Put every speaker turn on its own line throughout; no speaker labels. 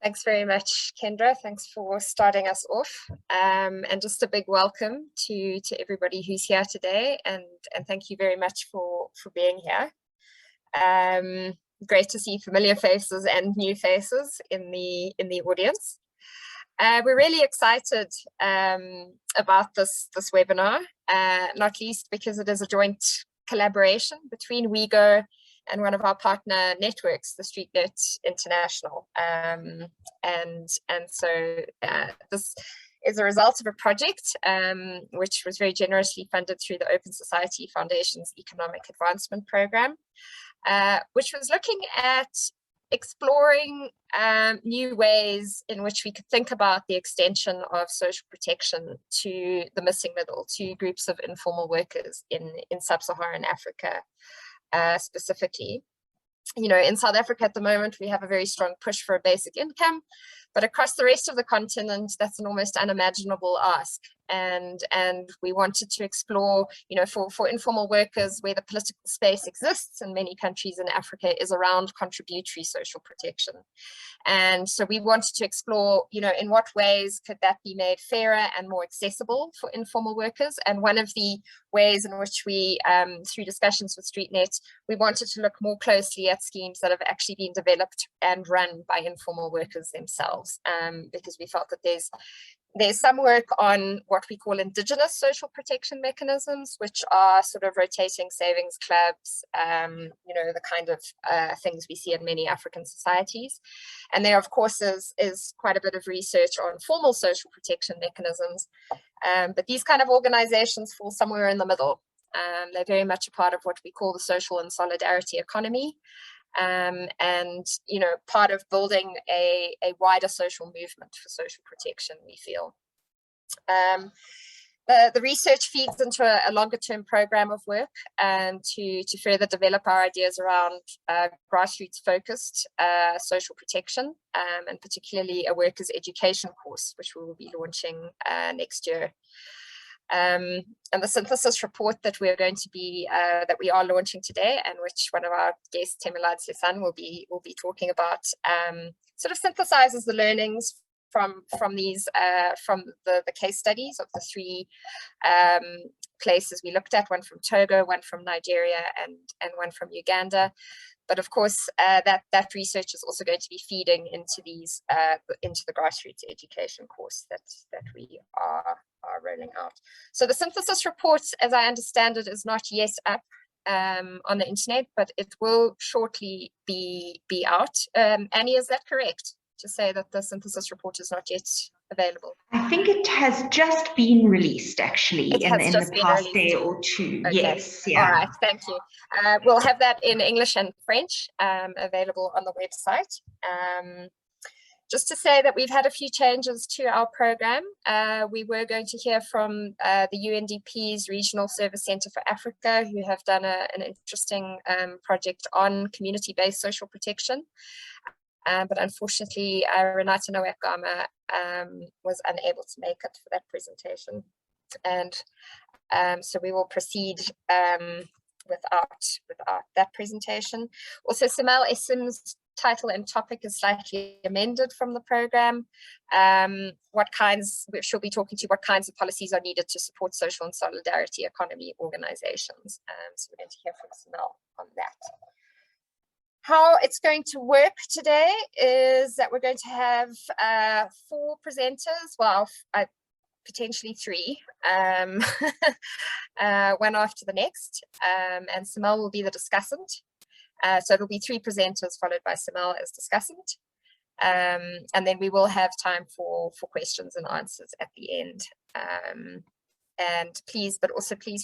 Thanks very much, Kendra. Thanks for starting us off. And just a big welcome to everybody who's here today, and thank you very much for being here. Great to see familiar faces and new faces in the audience. We're really excited about this webinar, not least because it is a joint collaboration between WIEGO and one of our partner networks, the StreetNet International. And so this is a result of a project which was very generously funded through the Open Society Foundation's Economic Advancement Program, which was looking at exploring new ways in which we could think about the extension of social protection to the missing middle, to groups of informal workers in sub-Saharan Africa. Specifically, you know, in South Africa at the moment, we have a very strong push for a basic income, but across the rest of the continent, that's an almost unimaginable ask. And we wanted to explore, you know, for informal workers, where the political space exists in many countries in Africa is around contributory social protection. And so we wanted to explore, you know, in what ways could that be made fairer and more accessible for informal workers. And one of the ways in which we, through discussions with StreetNet, we wanted to look more closely at schemes that have actually been developed and run by informal workers themselves, because we felt that there's some work on what we call indigenous social protection mechanisms, which are sort of rotating savings clubs, you know, the kind of things we see in many African societies. And there, of course, is quite a bit of research on formal social protection mechanisms. But these kind of organizations fall somewhere in the middle. They're very much a part of what we call the social and solidarity economy. And, you know, part of building a wider social movement for social protection, we feel. The research feeds into a longer term program of work to further develop our ideas around grassroots focused social protection, and particularly a workers' education course, which we will be launching next year. And the synthesis report that we are launching today, and which one of our guests, Temelad Sesan, will be talking about, sort of synthesizes the learnings from the case studies of the three places we looked at, one from Togo, one from Nigeria, and one from Uganda. But of course, that research is also going to be feeding into these into the grassroots education course that we are rolling out. So the synthesis report, as I understand it, is not yet up on the internet, but it will shortly be out. Annie, is that correct to say that the synthesis report is not yet available?
I think it has just been released, actually, in the past day or two. Okay. Yes, yeah.
All right, thank you. We'll have that in English and French available on the website. Just to say that we've had a few changes to our program. We were going to hear from the UNDP's Regional Service Centre for Africa, who have done an interesting project on community-based social protection. But unfortunately, Renata Nwekama was unable to make it for that presentation. And so we will proceed without that presentation. Also, Samel Essim's title and topic is slightly amended from the program. She'll be talking to what kinds of policies are needed to support social and solidarity economy organizations. So we're going to hear from Samel on that. How it's going to work today is that we're going to have 4 presenters, well, potentially 3, one after the next, and Samel will be the discussant. So it'll be 3 presenters followed by Samel as discussant. And then we will have time for questions and answers at the end. And please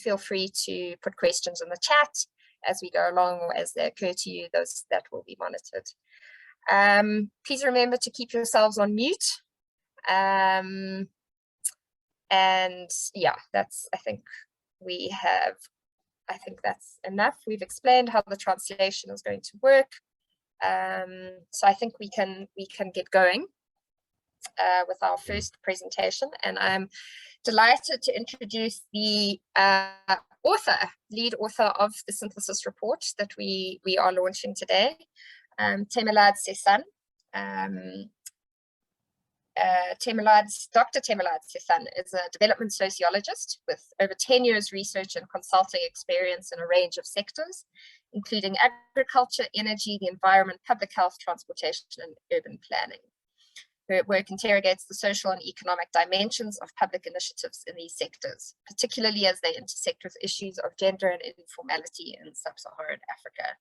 feel free to put questions in the chat as we go along, or as they occur to you. Those that will be monitored. Please remember to keep yourselves on mute. And yeah, I think that's enough. We've explained how the translation is going to work. So I think we can get going with our first presentation, and I'm delighted to introduce the lead author of the synthesis report that we are launching today, Temelad Sesan. Dr. Temelad Sifan is a development sociologist with over 10 years research and consulting experience in a range of sectors, including agriculture, energy, the environment, public health, transportation, and urban planning. Her work interrogates the social and economic dimensions of public initiatives in these sectors, particularly as they intersect with issues of gender and informality in sub-Saharan Africa.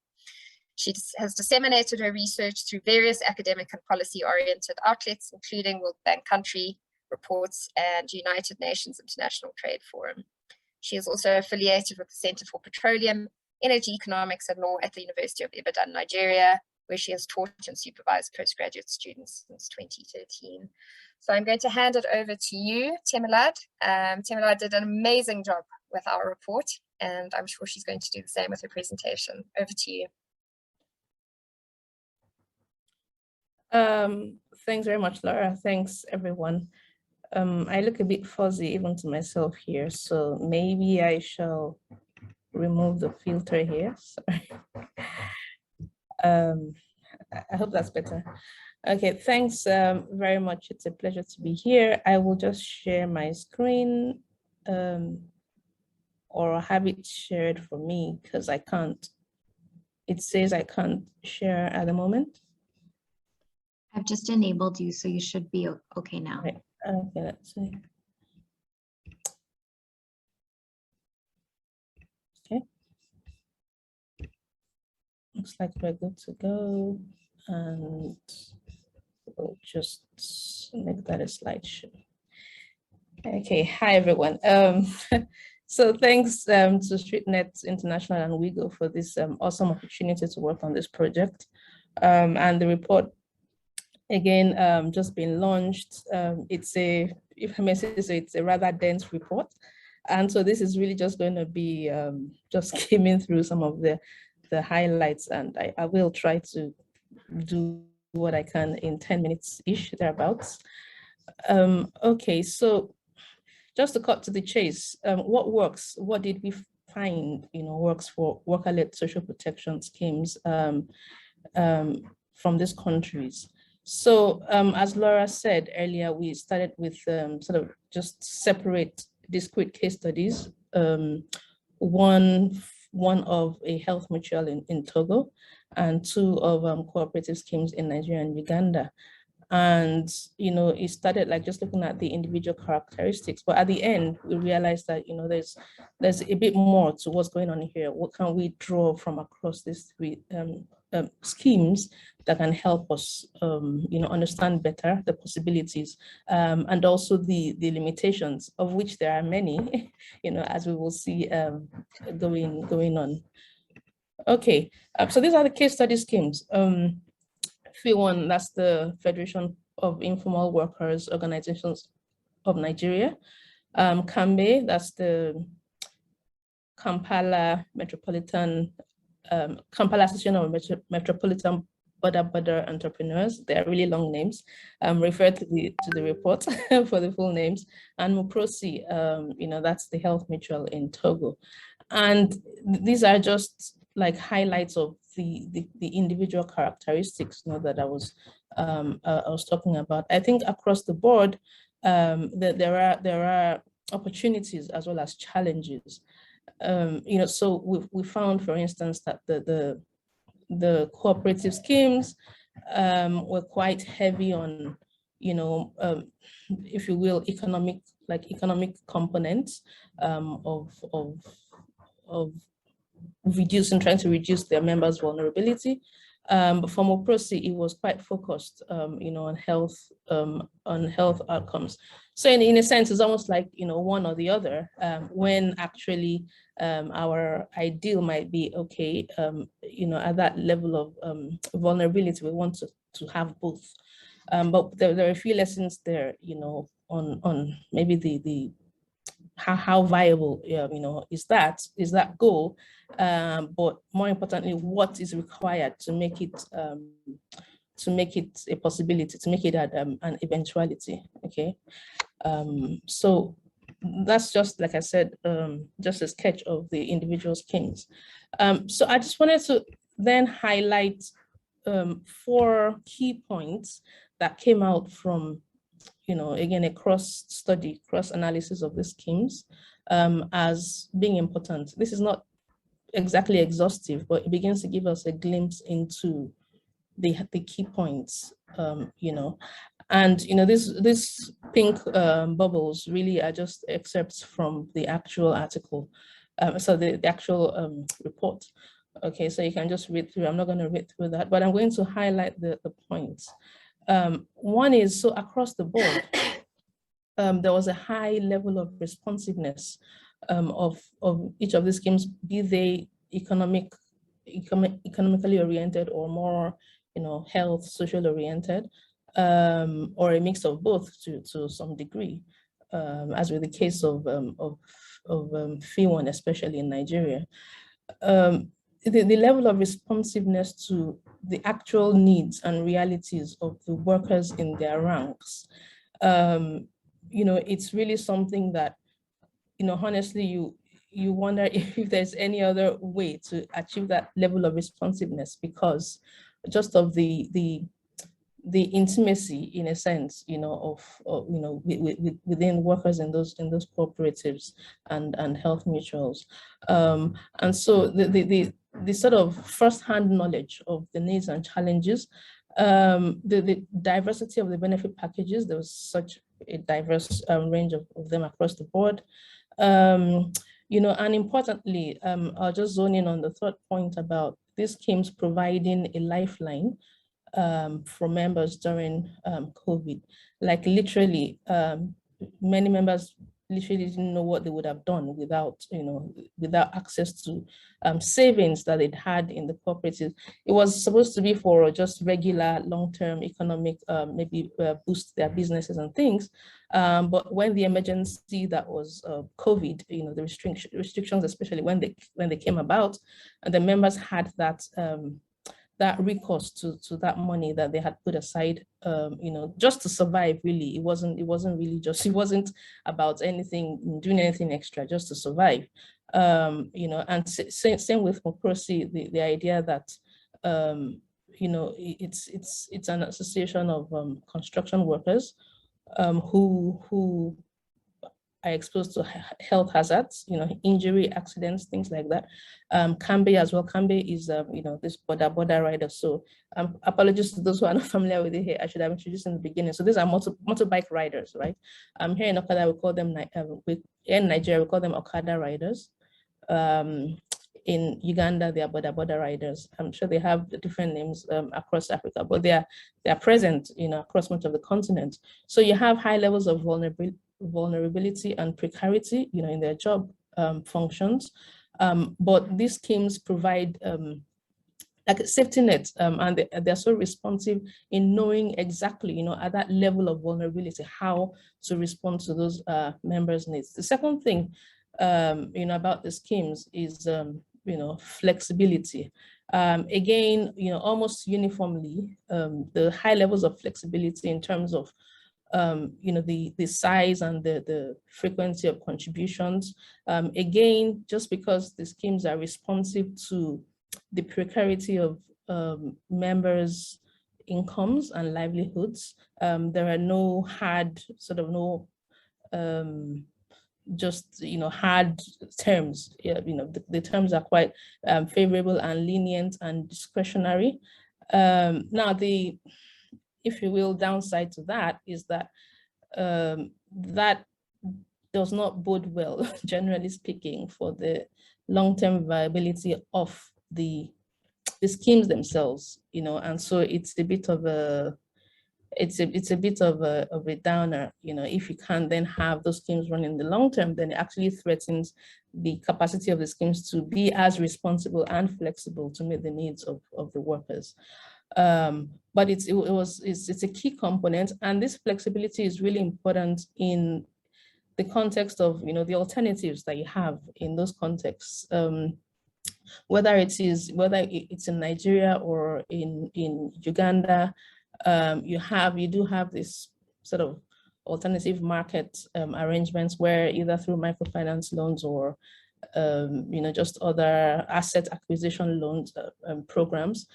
She has disseminated her research through various academic and policy-oriented outlets, including World Bank country reports and United Nations International Trade Forum. She is also affiliated with the Center for Petroleum, Energy Economics and Law at the University of Ibadan, Nigeria, where she has taught and supervised postgraduate students since 2013. So I'm going to hand it over to you, Temelad. Temelad did an amazing job with our report, and I'm sure she's going to do the same with her presentation. Over to you.
Thanks very much, Laura. Thanks, everyone. I look a bit fuzzy even to myself here, so maybe I shall remove the filter here. Sorry. I hope that's better. Okay, thanks very much. It's a pleasure to be here. I will just share my screen or have it shared for me because I can't. It says I can't share at the moment.
I've just enabled you, so you should be okay now.
Right. Okay, let's see. Okay. Looks like we're good to go. And we'll just make that a slideshow. Okay, hi everyone. So thanks to StreetNet International and WIEGO for this awesome opportunity to work on this project. And the report, again, just been launched. It's a, if I may say so, it's a rather dense report. And so this is really just going to be just skimming through some of the highlights, and I will try to do what I can in 10 minutes-ish, thereabouts. Okay, so just to cut to the chase, what works? What did we find, works for worker-led social protection schemes from these countries? So as Laura said earlier, we started with sort of just separate discrete case studies. One of a health mutual in Togo, and two of cooperative schemes in Nigeria and Uganda. And, it started like just looking at the individual characteristics, but at the end, we realized that, there's a bit more to what's going on here. What can we draw from across these three schemes that can help us, understand better the possibilities and also the limitations, of which there are many, as we will see going on. Okay, so these are the case study schemes. FI1, that's the Federation of Informal Workers Organizations of Nigeria. Kambe, that's the Kampala Metropolitan, Kampala Association of Metropolitan Border Entrepreneurs. They are really long names. Refer to the report for the full names. And Muprosi, that's the health mutual in Togo. And these are just like highlights of the individual characteristics that I was talking about. I think across the board, there are opportunities as well as challenges. So we found, for instance, that the cooperative schemes were quite heavy on, if you will, economic components of trying to reduce their members' vulnerability. But for Muprosi, it was quite focused, on health outcomes. So in a sense, it's almost like, one or the other, when actually our ideal might be, okay, at that level of vulnerability, we want to have both. But there are a few lessons there, on maybe how viable, is that goal, but more importantly, what is required to make it a possibility, to make it an eventuality. Okay, so that's just, like I said, just a sketch of the individual schemes. So I just wanted to then highlight 4 key points that came out from again, a cross-study, cross-analysis of the schemes as being important. This is not exactly exhaustive, but it begins to give us a glimpse into the key points, and this pink bubbles really are just excerpts from the actual article, so the actual report. Okay, so you can just read through. I'm not going to read through that, but I'm going to highlight the points. One is, so across the board, there was a high level of responsiveness of each of these schemes, be they economically oriented or more, health, social oriented, or a mix of both to some degree, as with the case of FI1, especially in Nigeria. The level of responsiveness to the actual needs and realities of the workers in their ranks, it's really something that, honestly, you wonder if there's any other way to achieve that level of responsiveness, because just of the intimacy, in a sense, within workers in those cooperatives and health mutuals, and so the sort of first-hand knowledge of the needs and challenges, the diversity of the benefit packages. There was such a diverse range of them across the board, and importantly, I'll just zone in on the third point about these schemes providing a lifeline for members during COVID. Like literally, many members literally didn't know what they would have done without, without access to savings that they'd had in the cooperatives. It was supposed to be for just regular long-term economic, maybe boost their businesses and things. But when the emergency that was COVID, the restrictions, especially when they came about, and the members had that that recourse to that money that they had put aside, just to survive. Really, it wasn't about doing anything extra, just to survive. And same with Mokrosi, the idea that it's an association of construction workers who are exposed to health hazards, injury, accidents, things like that. Kambe as well. Kambe is, this border rider. So apologies to those who are not familiar with it here. I should have introduced in the beginning. So these are motorbike riders, right? Here in Okada, we call them, in Nigeria, we call them Okada riders. In Uganda, they are border riders. I'm sure they have different names across Africa, but they are present, across much of the continent. So you have high levels of vulnerability and precarity, in their job functions. But these schemes provide like a safety net, and they're so responsive in knowing exactly, at that level of vulnerability, how to respond to those members' needs. The second thing, about the schemes is, flexibility. Again, almost uniformly, the high levels of flexibility in terms of the size and the frequency of contributions. Again, just because the schemes are responsive to the precarity of members' incomes and livelihoods, there are no hard, hard terms. The terms are quite favorable and lenient and discretionary. Now, if you will, downside to that is that that does not bode well, generally speaking, for the long-term viability of the schemes themselves, and so it's a bit of a downer. If you can't then have those schemes run in the long term, then it actually threatens the capacity of the schemes to be as responsible and flexible to meet the needs of the workers. But it's a key component, and this flexibility is really important in the context of the alternatives that you have in those contexts. Whether it's in Nigeria or in Uganda, you do have this sort of alternative market arrangements where either through microfinance loans or just other asset acquisition loans programs.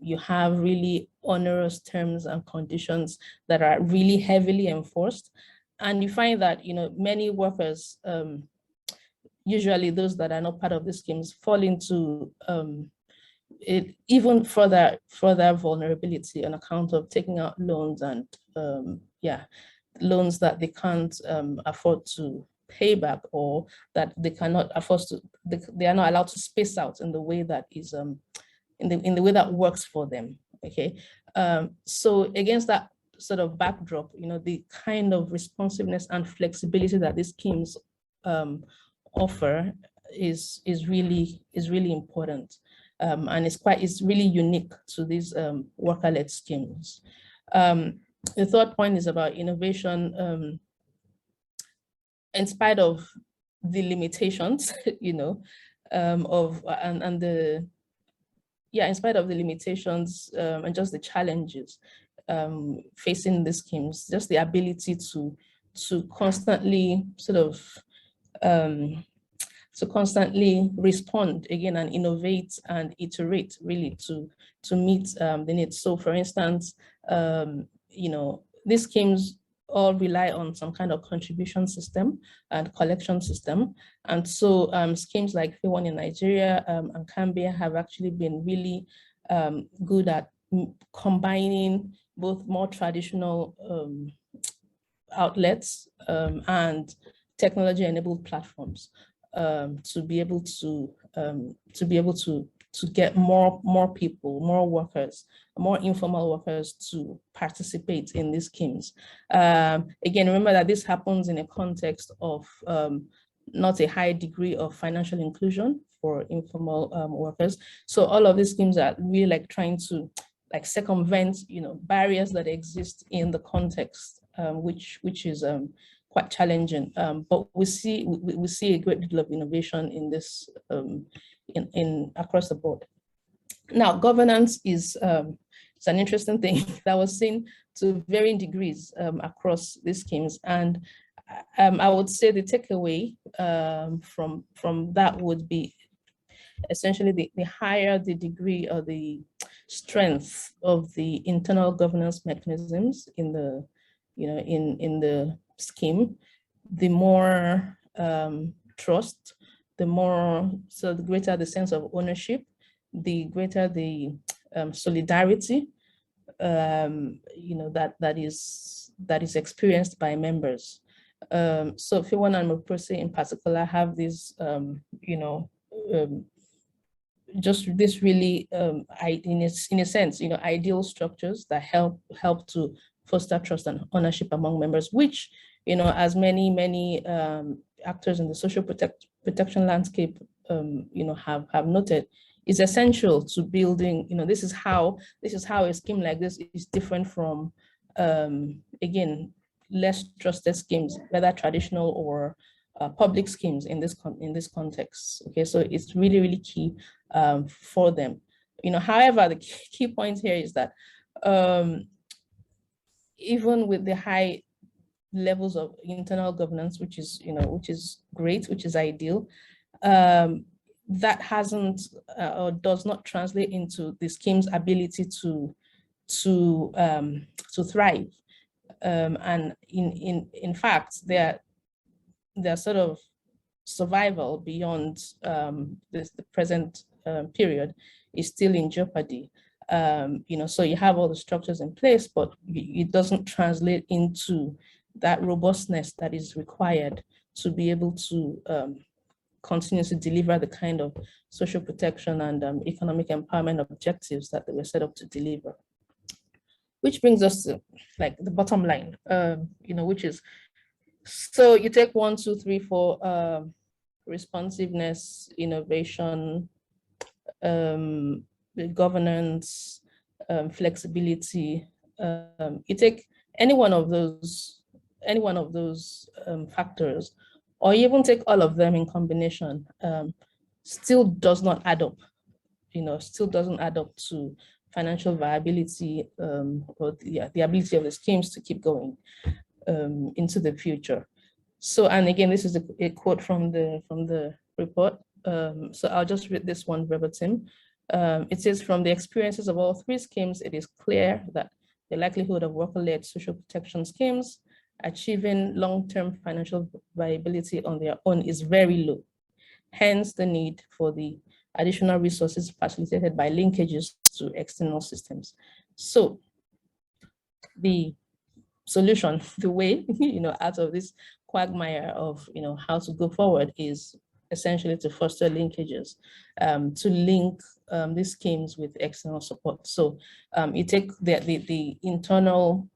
You have really onerous terms and conditions that are really heavily enforced. And you find that, many workers, usually those that are not part of the schemes, fall into even further vulnerability on account of taking out loans and loans that they can't afford to pay back, or that they cannot afford to, they are not allowed to space out in the way that is in the way that works for them. Okay, so against that sort of backdrop, the kind of responsiveness and flexibility that these schemes offer is really important, and it's really unique to these worker-led schemes. The third point is about innovation. In spite of the limitations, in spite of the limitations and just the challenges facing the schemes, just the ability to constantly constantly respond again and innovate and iterate really to meet the needs. So for instance, these schemes all rely on some kind of contribution system and collection system. And so schemes like the one in Nigeria and Cambia have actually been really good at combining both more traditional outlets and technology-enabled platforms to be able to get more people, more workers, more informal workers to participate in these schemes. Again, remember that this happens in a context of not a high degree of financial inclusion for informal workers. So all of these schemes are really like trying to circumvent, barriers that exist in the context, which is quite challenging. But we see a great deal of innovation in this in across the board. Now, governance is it's an interesting thing that was seen to varying degrees across these schemes, and I would say the takeaway from that would be essentially the higher the degree or the strength of the internal governance mechanisms in the in the scheme, the more trust, the greater the sense of ownership, the greater the solidarity, that is experienced by members. So F1 and Mopose in particular have these, just this really, in a sense, ideal structures that help to foster trust and ownership among members, which, as many actors in the social protection landscape, have noted, is essential to building. This is how a scheme like this is different from, again, less trusted schemes, whether traditional or public schemes in this context. Okay, so it's really key for them. However, the key point here is that even with the high levels of internal governance, which is great, which is ideal, that hasn't or does not translate into the scheme's ability to thrive. And in fact, their sort of survival beyond the present period is still in jeopardy. So you have all the structures in place, but it doesn't translate into that robustness that is required to be able to continue to deliver the kind of social protection and economic empowerment objectives that they were set up to deliver. Which brings us to the bottom line, which is, so you take 1, 2, 3, 4, responsiveness, innovation, governance, flexibility. You take any one of those factors, or you even take all of them in combination, still does not add up. Still doesn't add up to financial viability or the ability of the schemes to keep going into the future. So, and again, this is a quote from the report. So I'll just read this one verbatim. It says, from the experiences of all three schemes, it is clear that the likelihood of worker-led social protection schemes achieving long-term financial viability on their own is very low. Hence the need for the additional resources facilitated by linkages to external systems. So the solution, the way, out of this quagmire of, how to go forward is essentially to foster linkages, to link these schemes with external support. So you take the internal,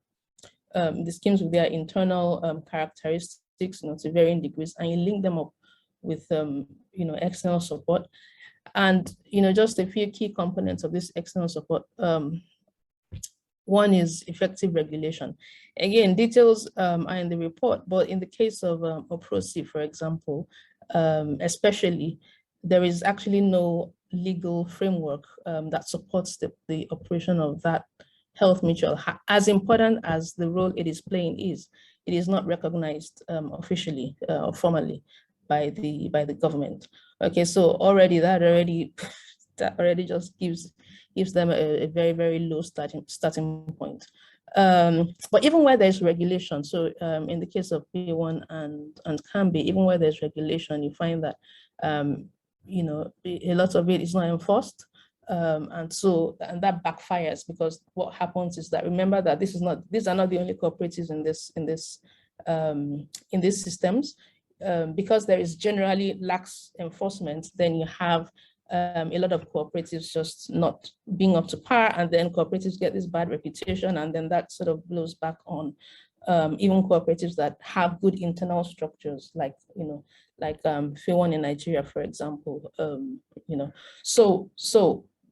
the schemes with their internal characteristics, to varying degrees, and you link them up with, external support. And, just a few key components of this external support. One is effective regulation. Again, details are in the report, but in the case of OPROSI, for example, especially, there is actually no legal framework that supports the operation of that health mutual. As important as the role it is playing is, it is not recognized officially or formally by the government. Okay, so already that already just gives them a very, very low starting point. But even where there's regulation, so in the case of P1 and CAMBI, even where there's regulation, you find that a lot of it is not enforced. And that backfires, because what happens is that, remember that these are not the only cooperatives in these systems. Because there is generally lax enforcement, then you have a lot of cooperatives just not being up to par, and then cooperatives get this bad reputation, and then that sort of blows back on even cooperatives that have good internal structures, like F1 in Nigeria, for example. So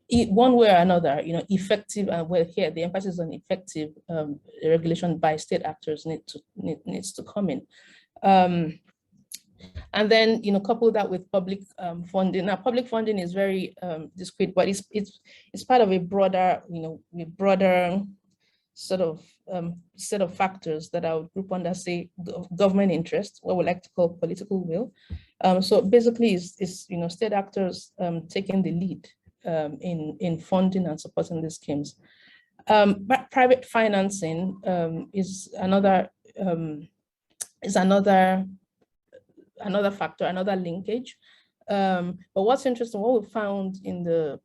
one way or another, effective, and well, here the emphasis on effective regulation by state actors needs to come in. And then, couple that with public funding. Now, public funding is very discrete, but it's part of a broader, sort of set of factors that I would group under, say, government interest, what we like to call political will. So basically, it's state actors taking the lead in funding and supporting these schemes. But private financing is another factor, another linkage. But what's interesting, what we found in the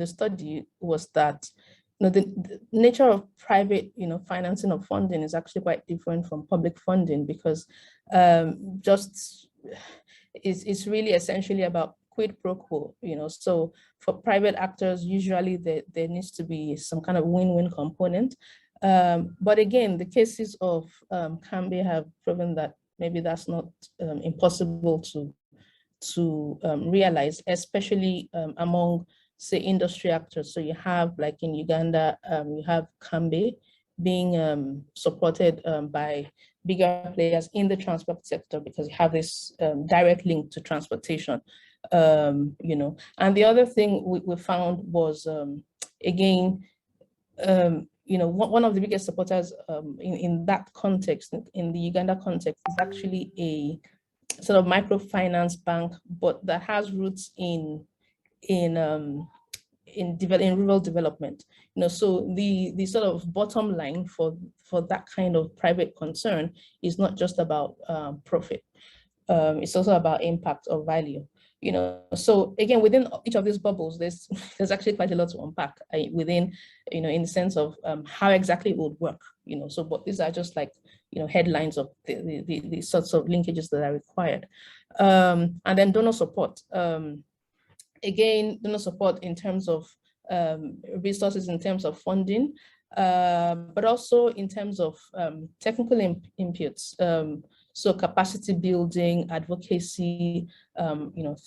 study was that the nature of private financing of funding is actually quite different from public funding, because it's really essentially about quid pro quo. So for private actors, usually there needs to be some kind of win-win component. But again, the cases of CAMBI have proven that maybe that's not impossible to realize, especially among, say, industry actors. So you have, like in Uganda, you have CAMBI being supported by bigger players in the transport sector, because you have this direct link to transportation. And the other thing we found was, again, one of the biggest supporters in that context, in the Uganda context, is actually a sort of microfinance bank, but that has roots in rural development. So the sort of bottom line for that kind of private concern is not just about profit. It's also about impact or value. So again, within each of these bubbles, there's actually quite a lot to unpack within, in the sense of how exactly it would work. So, but these are just like, headlines of the sorts of linkages that are required. And then donor support. Again, donor support in terms of resources, in terms of funding, but also in terms of technical inputs. So capacity building, advocacy,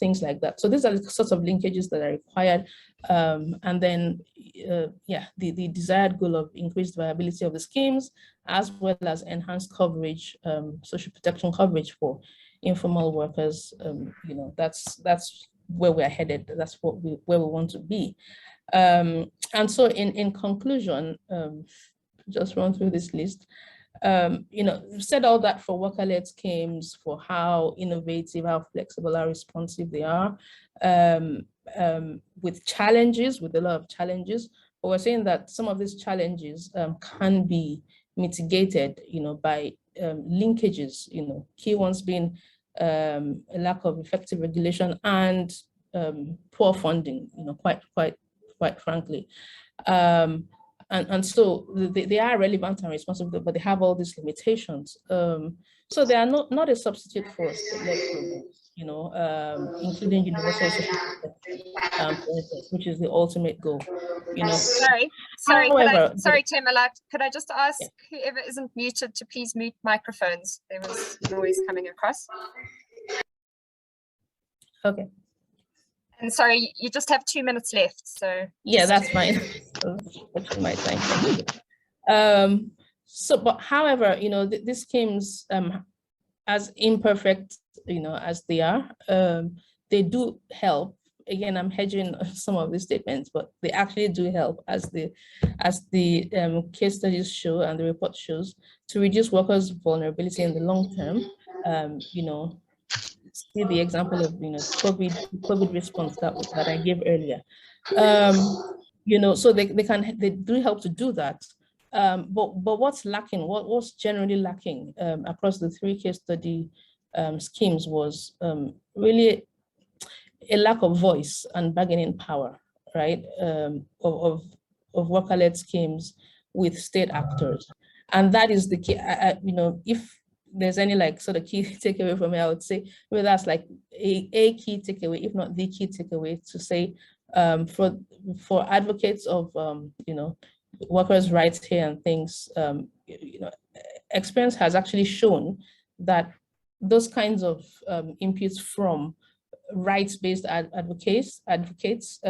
things like that. So these are the sorts of linkages that are required. And then, the desired goal of increased viability of the schemes, as well as enhanced coverage, social protection coverage for informal workers. That's where we're headed. That's where we want to be. And so in conclusion, just run through this list. We've said all that for worker-led schemes, for how innovative, how flexible, how responsive they are, with challenges, with a lot of challenges. But we're saying that some of these challenges can be mitigated, by linkages, key ones being a lack of effective regulation and poor funding, quite frankly. And so they are relevant and responsible, but they have all these limitations. So they are not a substitute for state-led programs, including universal social for instance, which is the ultimate goal.
Sorry,
However,
Temalak, could I just ask whoever isn't muted to please mute microphones? There was noise coming across.
Okay.
And sorry, you just have 2 minutes left, so.
Yeah, that's fine. That's my time. But however, these schemes, as imperfect, as they are, they do help. Again, I'm hedging some of these statements, but they actually do help, as the case studies show and the report shows, to reduce workers' vulnerability in the long term. See the example of COVID response that I gave earlier. So they do help to do that. But what's lacking? What's generally lacking across the 3 case study schemes was really a lack of voice and bargaining power, right? Of worker-led schemes with state actors, and that is the key. If there's any sort of key takeaway from it, I would say maybe that's like a key takeaway, if not the key takeaway, to say for advocates of workers' rights here and things, experience has actually shown that those kinds of inputs from rights-based advocates,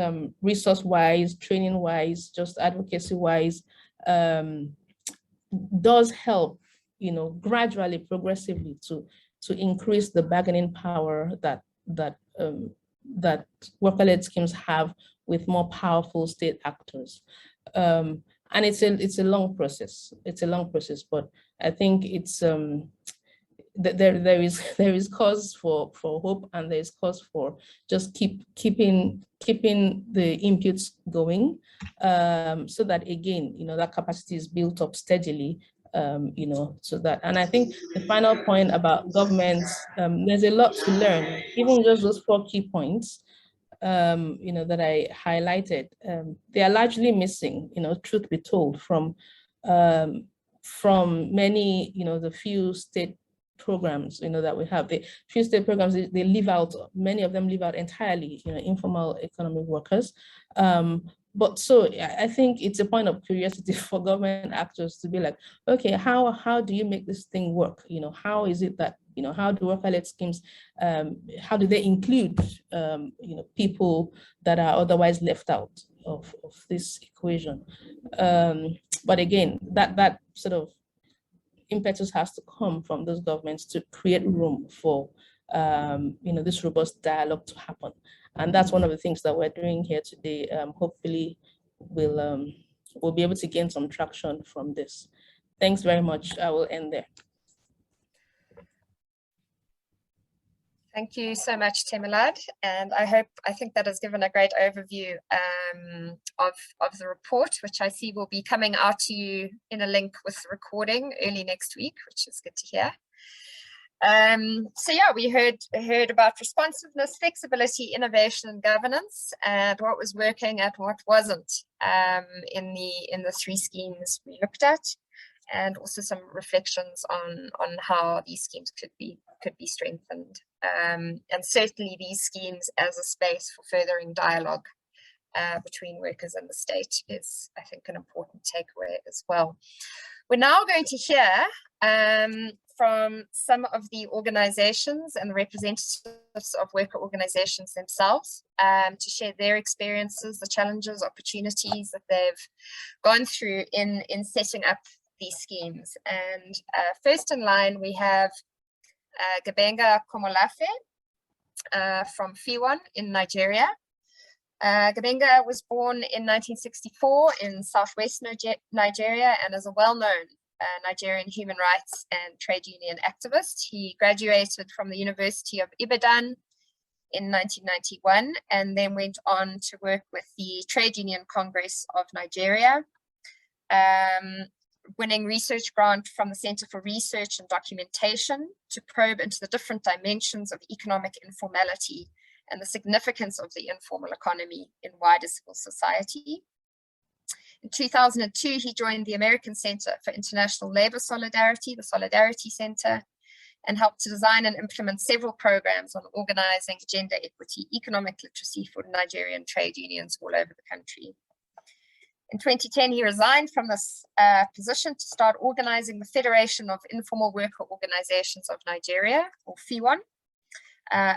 resource-wise, training-wise, just advocacy-wise, does help, gradually, progressively to increase the bargaining power that worker-led schemes have with more powerful state actors. And it's a long process. It's a long process, but I think it's there is cause for hope, and there is cause for just keeping the inputs going, so that again, that capacity is built up steadily, so that. And I think the final point about governments, there's a lot to learn, even just those 4 key points, that I highlighted. They are largely missing, truth be told, from many, the few state programs, that we have. The few state programs, they leave out, many of them leave out entirely, informal economic workers. But so I think it's a point of curiosity for government actors to be like, okay, how do you make this thing work? How is it that, how do worker-led schemes, how do they include, people that are otherwise left out of this equation? But again, that sort of impetus has to come from those governments to create room for this robust dialogue to happen. And that's one of the things that we're doing here today. Hopefully we'll be able to gain some traction from this. Thanks very much. I will end there.
Thank you so much, Temalad, and I think that has given a great overview of the report, which I see will be coming out to you in a link with the recording early next week, which is good to hear. So yeah, we heard about responsiveness, flexibility, innovation, and governance, and what was working and what wasn't in the 3 schemes we looked at, and also some reflections on how these schemes could be strengthened. And certainly these schemes as a space for furthering dialogue between workers and the state is, I think, an important takeaway as well. We're now going to hear from some of the organizations and the representatives of worker organizations themselves to share their experiences, the challenges, opportunities that they've gone through in setting up these schemes. And first in line, we have Gabenga Komolafe from Fiwan in Nigeria. Gabenga was born in 1964 in southwest Nigeria and is a well-known a Nigerian human rights and trade union activist. He graduated from the University of Ibadan in 1991 and then went on to work with the Trade Union Congress of Nigeria, winning research grant from the Center for Research and Documentation to probe into the different dimensions of economic informality and the significance of the informal economy in wider civil society. In 2002, he joined the American Center for International Labor Solidarity, the Solidarity Center, and helped to design and implement several programs on organizing gender equity, economic literacy for Nigerian trade unions all over the country. In 2010, he resigned from this position to start organizing the Federation of Informal Worker Organizations of Nigeria, or FIWON,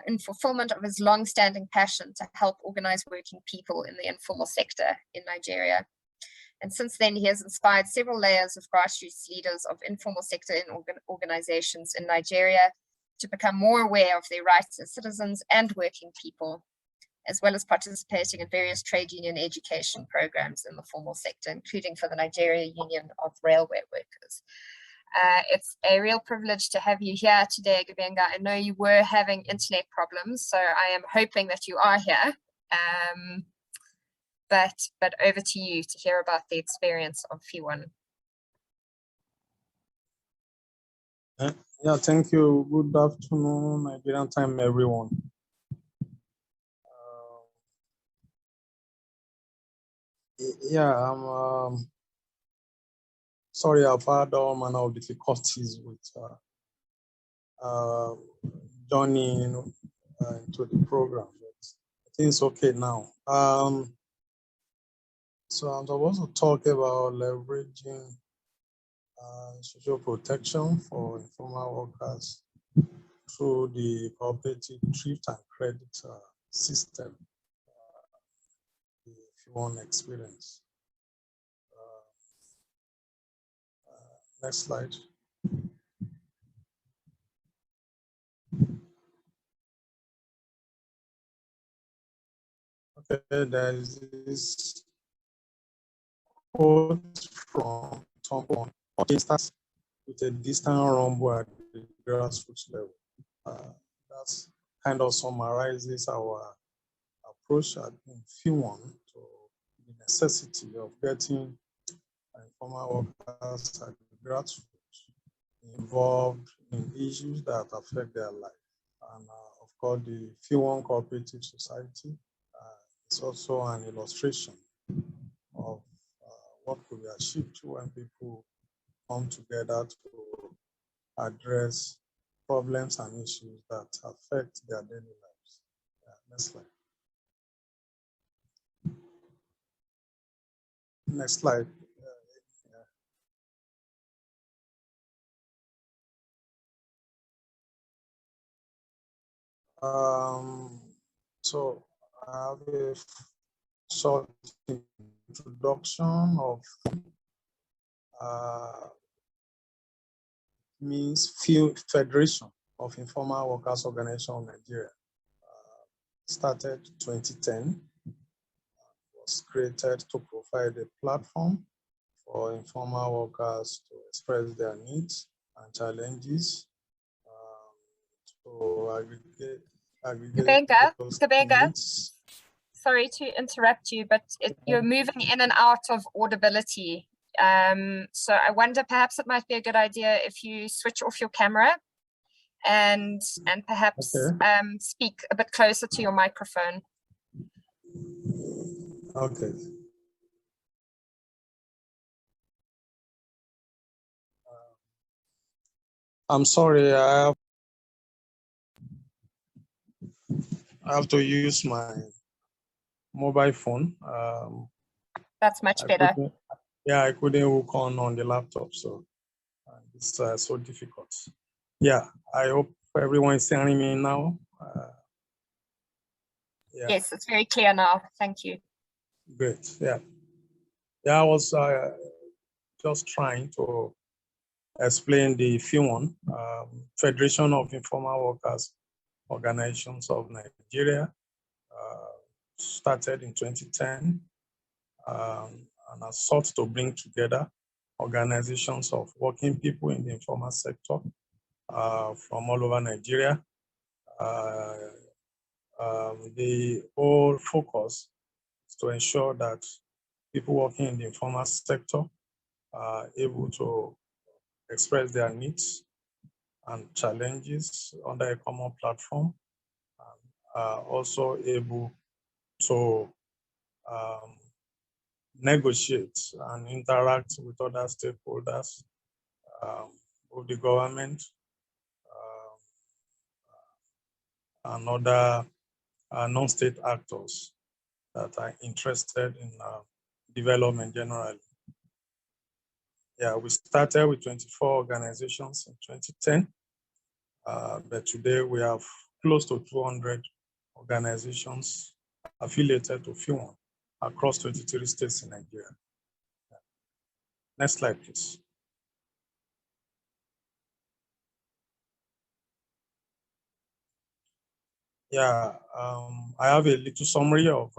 in fulfillment of his long-standing passion to help organize working people in the informal sector in Nigeria. And since then, he has inspired several layers of grassroots leaders of informal sector organizations in Nigeria to become more aware of their rights as citizens and working people, as well as participating in various trade union education programs in the formal sector, including for the Nigeria Union of Railway Workers. It's a real privilege to have you here today, Gabenga. I know you were having internet problems, so I am hoping that you are here. But over to you to hear about the experience of FIWON.
Yeah, thank you. Good afternoon, Nigerian time, everyone. Yeah, I'm sorry, I've had all manner of difficulties with joining into the program, but I think it's okay now. So I'm supposed to talk about leveraging social protection for informal workers through the cooperative thrift and credit system, if you want experience. Next slide. Okay, there is this quote from Togo, starts with a distant rumble at the grassroots level. That kind of summarizes our approach at FIWON to the necessity of getting informal workers at the grassroots involved in issues that affect their life. And of course, the FIWON Cooperative Society is also an illustration of what could be achieved when people come together to address problems and issues that affect their daily lives. Yeah, next slide. Next slide. So I have a short introduction of means Federation of Informal Workers Organization of Nigeria. Started 2010, was created to provide a platform for informal workers to express their needs and challenges, to aggregate
Gabenga, sorry to interrupt you, but you're moving in and out of audibility. So I wonder perhaps it might be a good idea if you switch off your camera and perhaps speak a bit closer to your microphone.
Okay. I'm sorry, I have to use my mobile phone.
That's much better.
I couldn't hook on the laptop, so it's so difficult. Yeah, I hope everyone is hearing me now. Yeah.
Yes, it's very clear now. Thank you.
Great. Yeah. I was just trying to explain the FIWON, Federation of Informal Workers Organizations of Nigeria, started in 2010, and has sought to bring together organizations of working people in the informal sector from all over Nigeria. The whole focus is to ensure that people working in the informal sector are able to express their needs and challenges under a common platform, and are also able to negotiate and interact with other stakeholders, with the government, and other non-state actors that are interested in development generally. Yeah, we started with 24 organizations in 2010, but today we have close to 200 organizations affiliated to FIWON across 23 states in Nigeria. Next slide, please. Yeah, I have a little summary of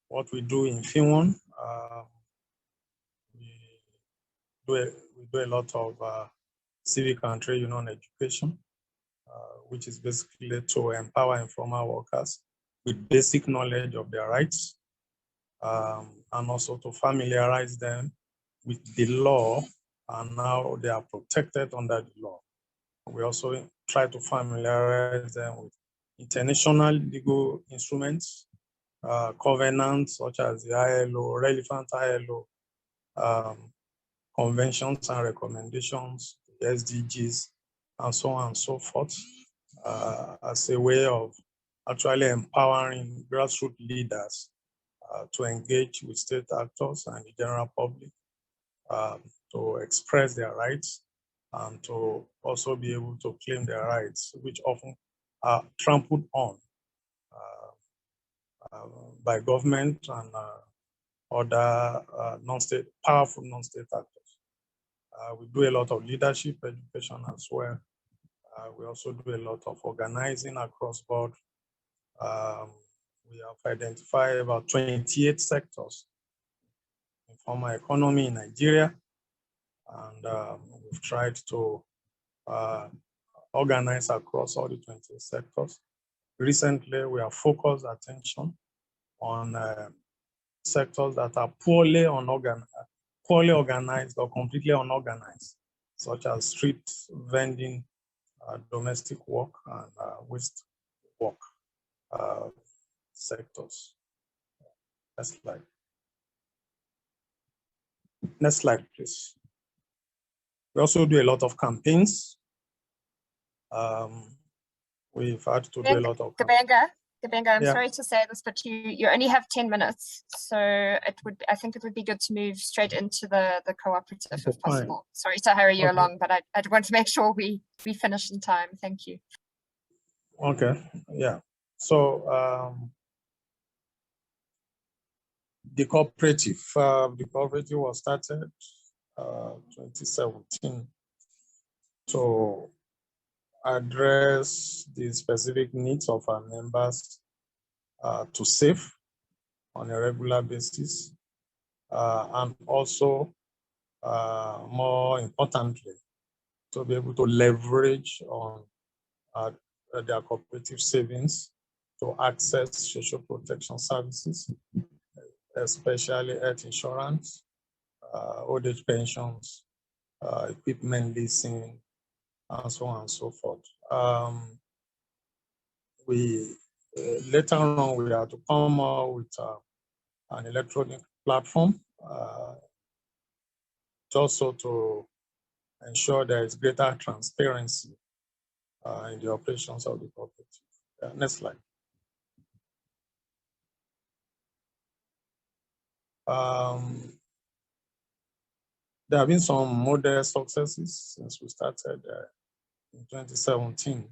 what we do in FIWON. We do a lot of civic and trade union education, which is basically to empower informal workers with basic knowledge of their rights, and also to familiarize them with the law and how they are protected under the law. We also try to familiarize them with international legal instruments, covenants such as the ILO, relevant ILO conventions and recommendations, the SDGs, and so on and so forth, as a way of actually empowering grassroots leaders to engage with state actors and the general public, to express their rights and to also be able to claim their rights, which often are trampled on by government and other powerful non-state actors. We do a lot of leadership education as well. We also do a lot of organizing across board. We have identified about 28 sectors in formal economy in Nigeria, and we've tried to organize across all the 28 sectors. Recently, we have focused attention on sectors that are poorly organized or completely unorganized, such as street vending, domestic work, and waste work sectors. Next slide. Next slide, please. We also do a lot of campaigns. We've had to do a lot of
Gabenga, I'm sorry to say this, but you only have 10 minutes. So I think it would be good to move straight into the cooperative if possible. Sorry to hurry you along, but I'd want to make sure we finish in time. Thank you.
Okay, yeah. So the cooperative was started 2017 to address the specific needs of our members to save on a regular basis, and also, more importantly, to be able to leverage on their cooperative savings to access social protection services, especially health insurance, old age pensions, equipment leasing, and so on and so forth. Later on, we had to come out with an electronic platform, also to ensure there is greater transparency in the operations of the cooperative. Next slide. There have been some modest successes since we started in 2017.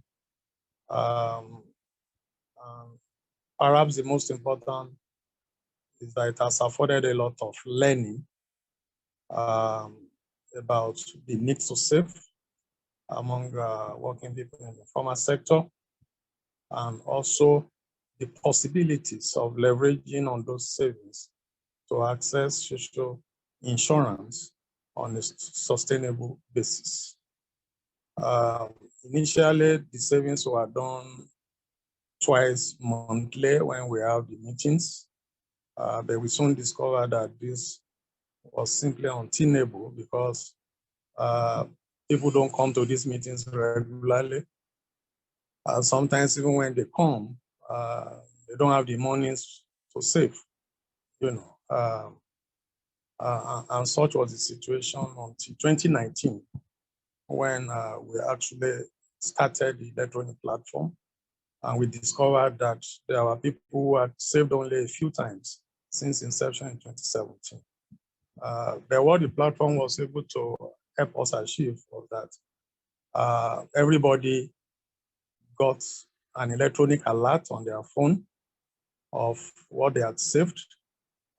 Perhaps the most important is that it has afforded a lot of learning about the need to save among working people in the formal sector, and also the possibilities of leveraging on those savings to access social insurance on a sustainable basis. Initially, the savings were done twice monthly when we have the meetings, but we soon discovered that this was simply untenable because people don't come to these meetings regularly. Sometimes even when they come, they don't have the monies to save, you know. And such was the situation until 2019, when we actually started the electronic platform, and we discovered that there were people who had saved only a few times since inception in 2017. But what the platform was able to help us achieve was that everybody got an electronic alert on their phone of what they had saved.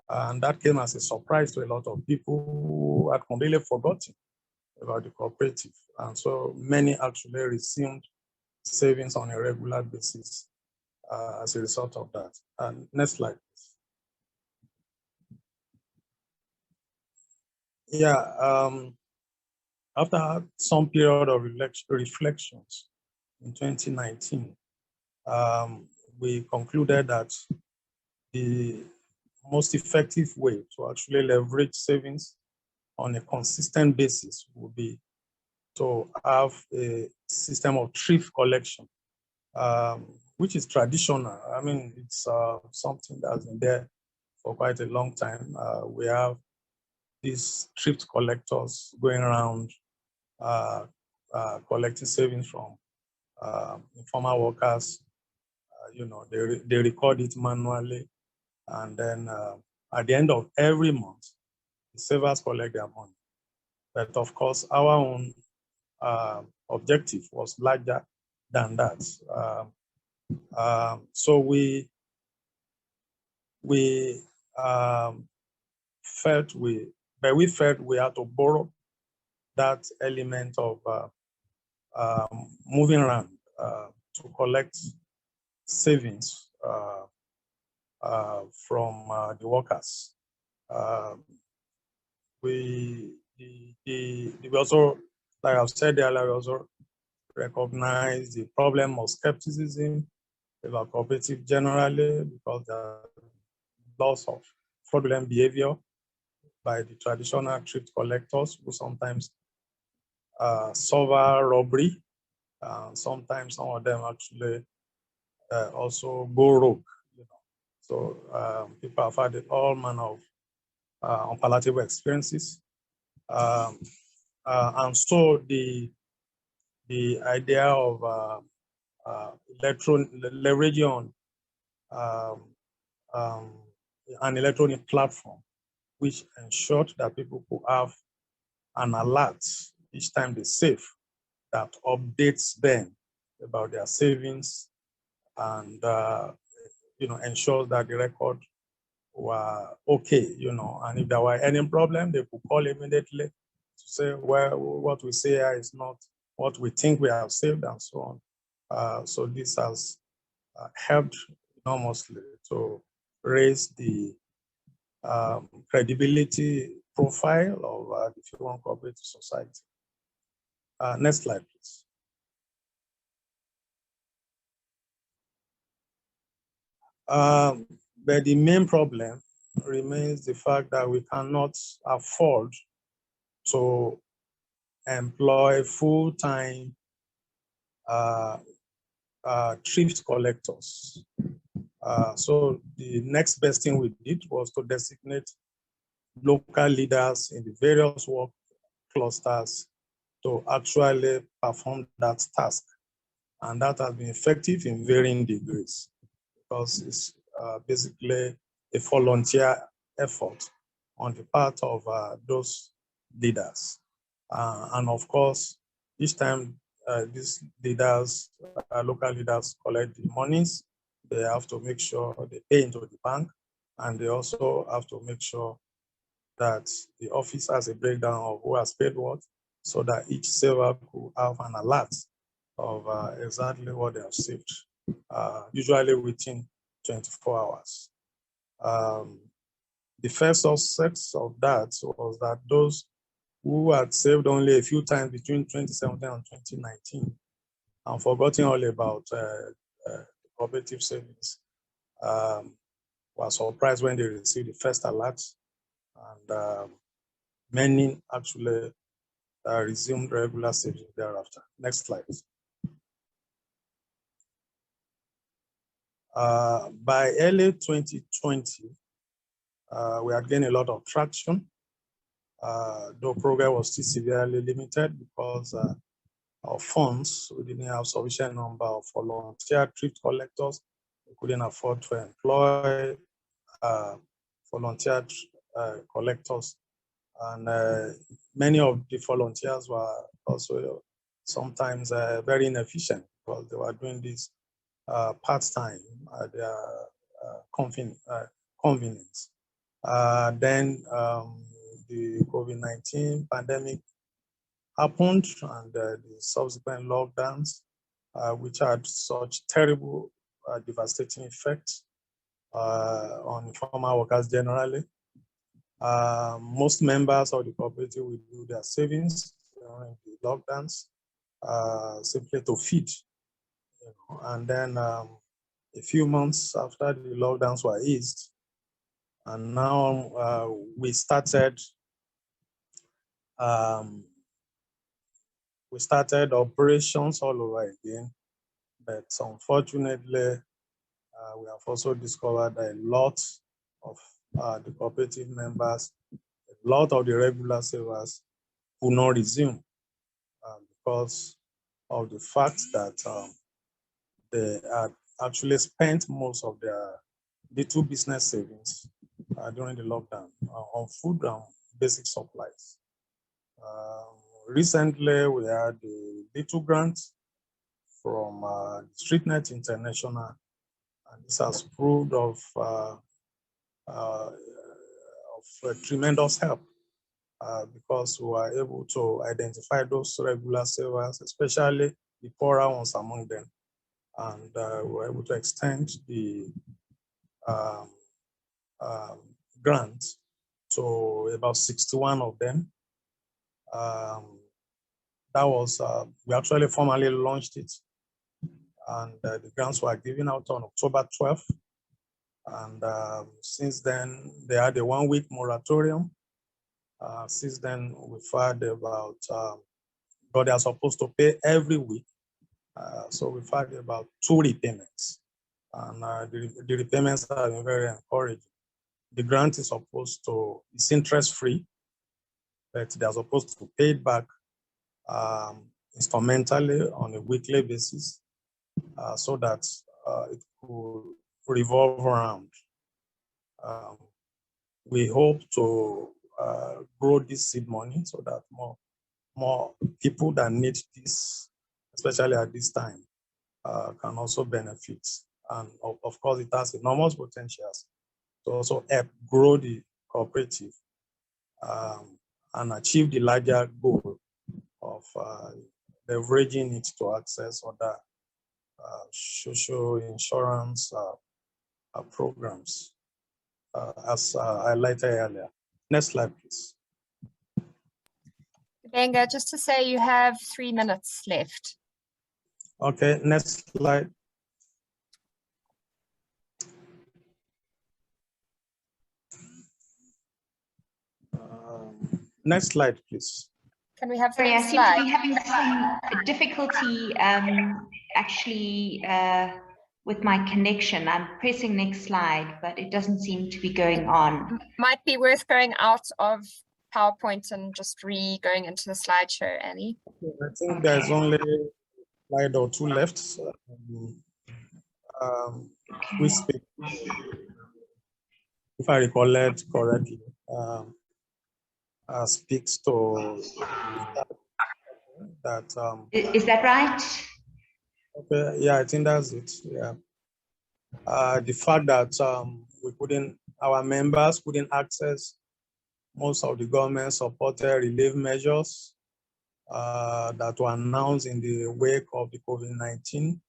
And that came as a surprise to a lot of people who had completely forgotten about the cooperative. And so many actually resumed savings on a regular basis as a result of that. And next slide, please. Yeah, after some period of reflections in 2019, we concluded that the most effective way to actually leverage savings on a consistent basis would be to have a system of thrift collection, which is traditional. I mean, it's something that's been there for quite a long time. We have these thrift collectors going around collecting savings from informal workers. You know, they record it manually, and then at the end of every month, the savers collect their money. But of course, our own objective was larger than that. So we felt we had to borrow that element of moving around to collect savings from the workers. We also, like I've said earlier, we also recognize the problem of skepticism about cooperative generally, because there are lots of fraudulent behavior by the traditional thrift collectors who sometimes suffer robbery. Sometimes some of them actually also go rogue. You know. So people have had all manner of unpalatable experiences. And so the idea of leveraging on an electronic platform, which ensured that people could have an alert each time they save that updates them about their savings, and you know, ensures that the record were okay, you know, and if there were any problem, they could call immediately to say, well, what we say here is not what we think we have saved, and so on. So this has helped enormously to raise the credibility profile of the Fuel Cooperative Society. Next slide, please. But the main problem remains the fact that we cannot afford to employ full-time thrift collectors. So the next best thing we did was to designate local leaders in the various work clusters to actually perform that task. And that has been effective in varying degrees, because it's basically a volunteer effort on the part of those leaders. And of course, each time these leaders, local leaders, collect the monies, they have to make sure they pay into the bank, and they also have to make sure that the office has a breakdown of who has paid what, so that each saver could have an alert of exactly what they have saved, usually within 24 hours. The first success of that was that those who had saved only a few times between 2017 and 2019 and forgotten all about cooperative savings, were surprised when they received the first alert, and many actually resumed regular savings thereafter. Next slide. By early 2020, we had gained a lot of traction, though progress was still severely limited because of funds. We didn't have sufficient number of volunteer thrift collectors. We couldn't afford to employ volunteer collectors. And many of the volunteers were also sometimes very inefficient because they were doing this part-time at their convenience. Then the COVID-19 pandemic happened, and the subsequent lockdowns, which had such terrible, devastating effects on informal workers generally. Most members of the cooperative will do their savings during the lockdowns simply to feed. And then a few months after the lockdowns were eased, and now we started operations all over again, but unfortunately, we have also discovered a lot of the cooperative members, a lot of the regular savers who not resume because of the fact that they had actually spent most of their little business savings during the lockdown on food and basic supplies. Recently, we had a little grant from StreetNet International, and this has proved of tremendous help because we were able to identify those regular savers, especially the poorer ones among them, and we were able to extend the grant to about 61 of them. That was, we actually formally launched it, and the grants were given out on October 12th. And since then, they had a 1 week moratorium. Since then, we've had about, but they are supposed to pay every week. So we've had about 2 repayments. And the repayments have been very encouraging. The grant is supposed to, it's interest-free, but they are supposed to pay it back instrumentally on a weekly basis so that it could revolve around. We hope to grow this seed money so that more people that need this, especially at this time, can also benefit. And of course, it has enormous potentials to also help grow the cooperative and achieve the larger goal of leveraging it to access other social insurance programs, as I highlighted earlier. Next slide, please.
Benga, just to say you have 3 minutes left.
Okay, next slide. Next slide, please.
Can we have the
Sorry, I
next
seem to
slide?
be having some difficulty actually with my connection. I'm pressing next slide, but it doesn't seem to be going on.
Might be worth going out of PowerPoint and just going into the slideshow, Annie.
I think there's only a slide or 2 left. So, we speak, if I recollect correctly, speaks to that.
Is that right?
Okay, yeah, I think that's it. Yeah. The fact that our members couldn't access most of the government-supported relief measures that were announced in the wake of the COVID-19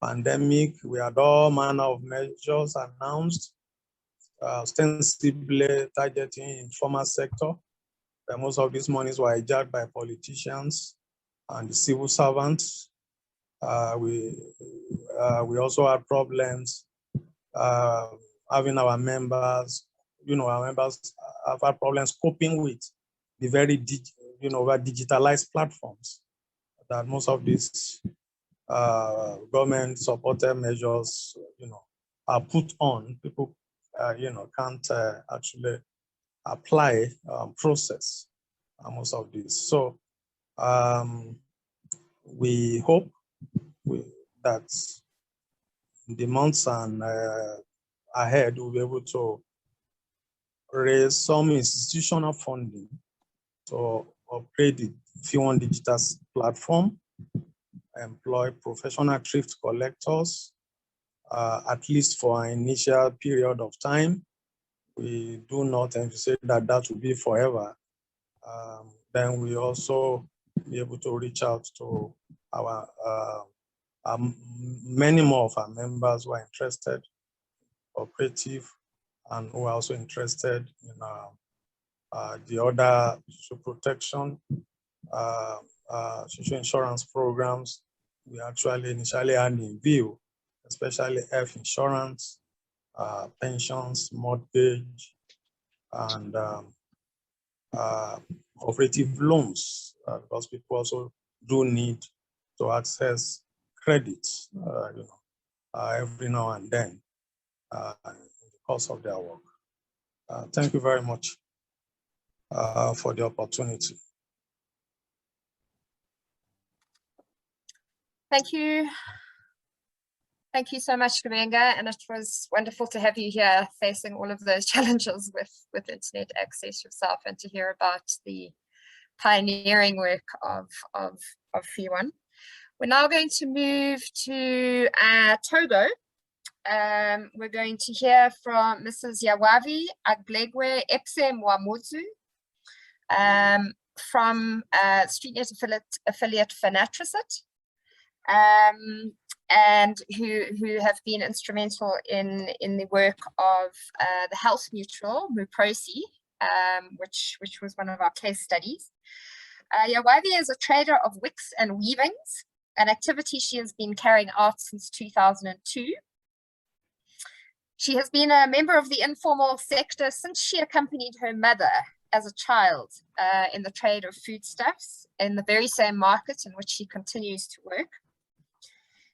pandemic. We had all manner of measures announced, ostensibly targeting informal sector. most of these monies were hijacked by politicians and the civil servants. We also had problems having our members, our members have had problems coping with the very, digitalized platforms that most of these government-supported measures, are put on. People, can't actually apply, process most of these. So we hope that in the months and ahead, we'll be able to raise some institutional funding to upgrade the F1 digital platform, employ professional thrift collectors, at least for an initial period of time. We do not anticipate that that will be forever. Then we also be able to reach out to our many more of our members who are interested, cooperative, and who are also interested in the other social protection, social insurance programs. We actually initially had in view, especially health insurance, pensions, mortgage, and cooperative loans, because people also do need to access credit, every now and then in the course of their work. Thank you very much for the opportunity.
Thank you. Thank you so much, Kubenga, and it was wonderful to have you here facing all of those challenges with internet access yourself, and to hear about the pioneering work of F1. We're now going to move to Togo. We're going to hear from Mrs. Yawavi Aglegwe Epse Mwamuzu from StreetNet affiliate Fanatricet, and who have been instrumental in the work of the Health Mutual, Muprosi, which was one of our case studies. Yawavi is a trader of wicks and weavings, an activity she has been carrying out since 2002. She has been a member of the informal sector since she accompanied her mother as a child in the trade of foodstuffs in the very same market in which she continues to work.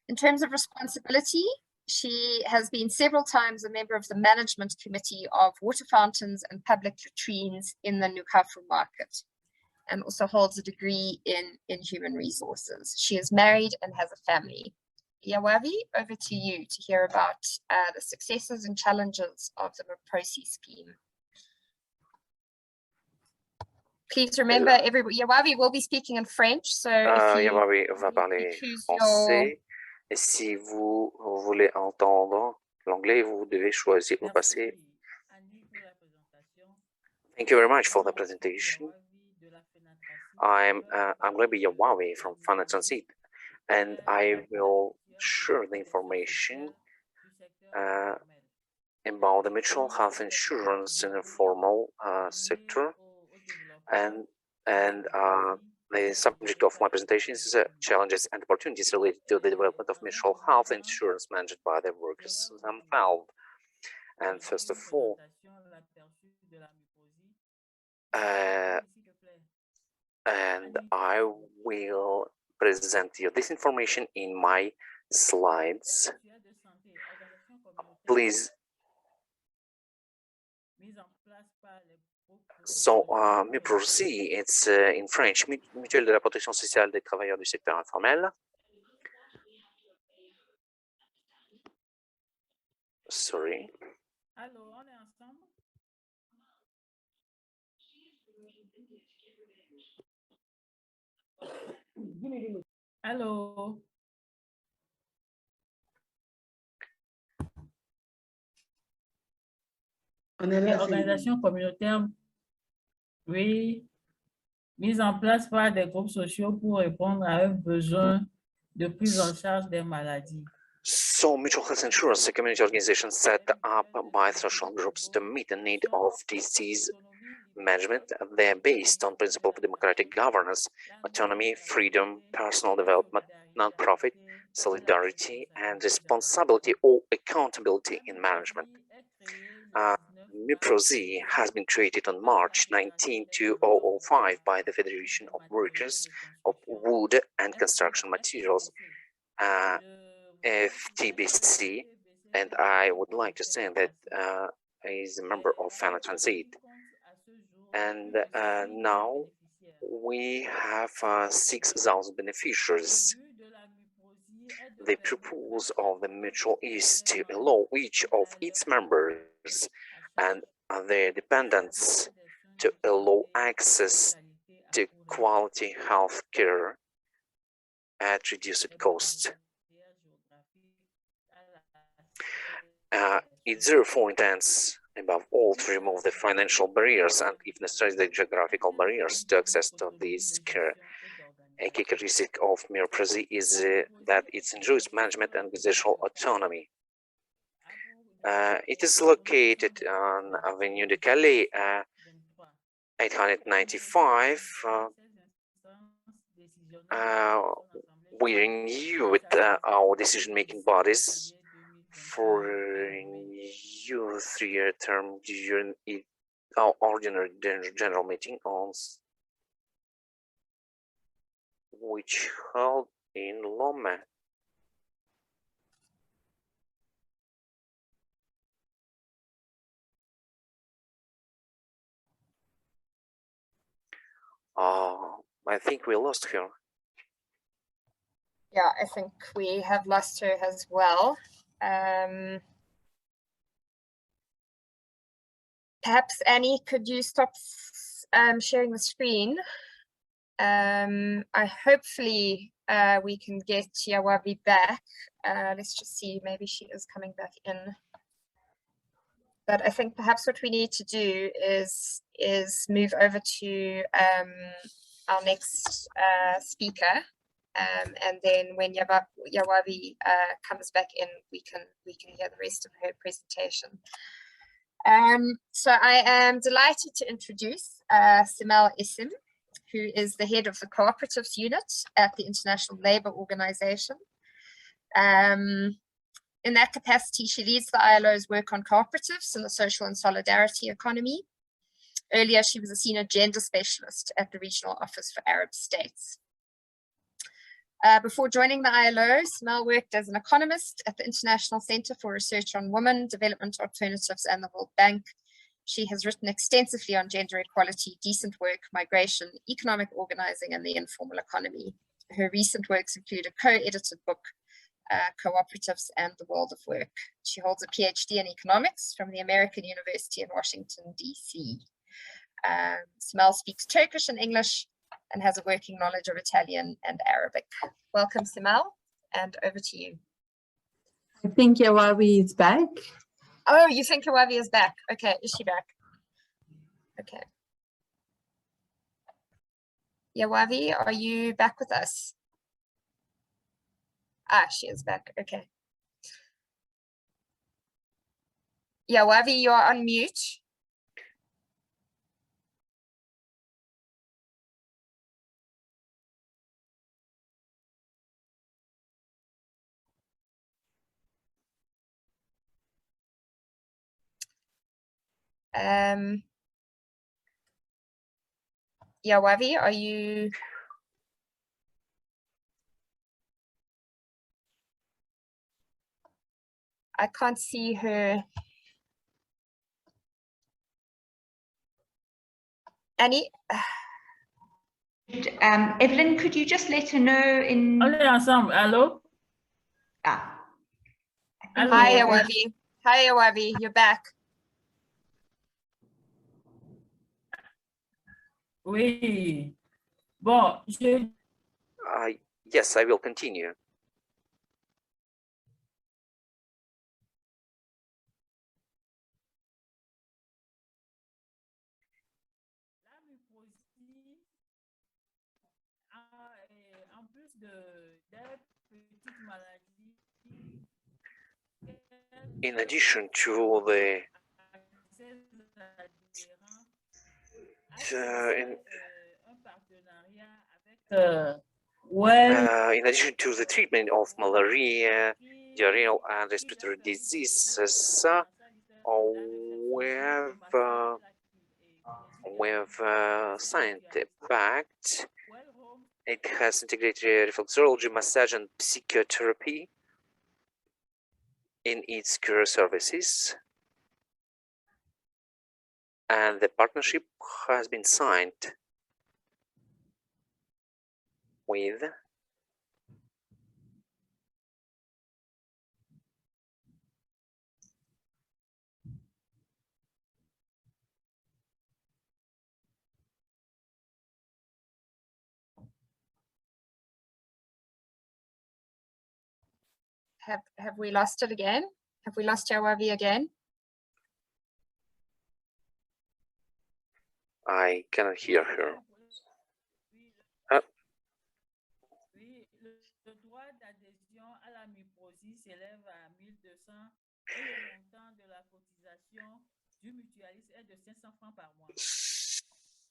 In terms of responsibility, she has been several times a member of the management committee of water fountains and public latrines in the Nukafu market, and also holds a degree in human resources. She is married and has a family. Yawavi, over to you to hear about the successes and challenges of the Muprosi scheme. Please remember, Yawavi will be speaking in French, so
Yawavi va parler français, et si vous voulez entendre l'anglais, vous devez choisir ou passer. Thank you very much for the presentation. I'm Aglegwe Yawavi from Fanatricet, and I will share the information about the mutual health insurance in the formal sector, and the subject of my presentation is challenges and opportunities related to the development of mutual health insurance managed by the workers themselves. And first of all, and I will present you this information in my slides. Please. So, Muprosi, it's in French, Mutuelle de la protection sociale des travailleurs du secteur informel. Sorry.
Allô, on est ensemble? Allô? Organisation communautaire, oui, mise en place par des groupes sociaux pour répondre à un besoin de prise en charge des maladies.
So, mutual health insurance, a community organization set up by social groups to meet the need of disease management. They're based on principle of democratic governance, autonomy, freedom, personal development, non-profit, solidarity, and responsibility or accountability in management. MIPRO-Z has been created on March 19, 2005 by the Federation of Workers of Wood and Construction Materials, FTBC, and I would like to say that is a member of FANA Transit. And now we have 6,000 beneficiaries. The purpose of the mutual is to allow each of its members and their dependents to allow access to quality health care at reduced cost. It therefore intends, above all, to remove the financial barriers and, if necessary, the geographical barriers to access to this care. A key characteristic of MIPRO-Z is that it enjoys management and organizational autonomy. It is located on Avenue de Calais, 895. We renewed our decision-making bodies for a new 3-year term during our ordinary general meeting which held in Lome. I think we lost her.
Yeah, I think we have lost her as well. Perhaps Annie, could you stop sharing the screen? Hopefully we can get Yawavi back. Let's just see, maybe she is coming back in. But I think perhaps what we need to do is move over to our next speaker. And then when Yawavi comes back in, we can hear the rest of her presentation. So I am delighted to introduce Simel Isim, who is the head of the cooperatives unit at the International Labour Organization. In that capacity, she leads the ILO's work on cooperatives and the social and solidarity economy. Earlier, she was a senior gender specialist at the Regional Office for Arab States. Before joining the ILO, Simel worked as an economist at the International Center for Research on Women, Development Alternatives, and the World Bank. She has written extensively on gender equality, decent work, migration, economic organizing, and the informal economy. Her recent works include a co-edited book, Cooperatives and the World of Work. She holds a PhD in economics from the American University in Washington, DC. Simel speaks Turkish and English and has a working knowledge of Italian and Arabic. Welcome, Simel, and over to you.
I think Yawavi is back.
Oh, you think Yawavi is back? Okay, is she back? Okay. Yawavi, are you back with us? Ah, she is back. Okay. Yawavi, you are on mute. Yawavi, are you? I can't see her. Annie?
Evelyn, could you just let her know in...
Hello?
Ah.
Hi, Yawavi. Hi, Yawavi. You're back.
Oui. Bon,
Yes, I will continue. In addition to the in addition to the treatment of malaria, diarrheal and respiratory diseases, we've signed a pact. It has integrated reflexology, massage, and psychotherapy in its care services. And the partnership has been signed with
Have we lost it again? Have we lost Jawavi again?
I cannot hear her.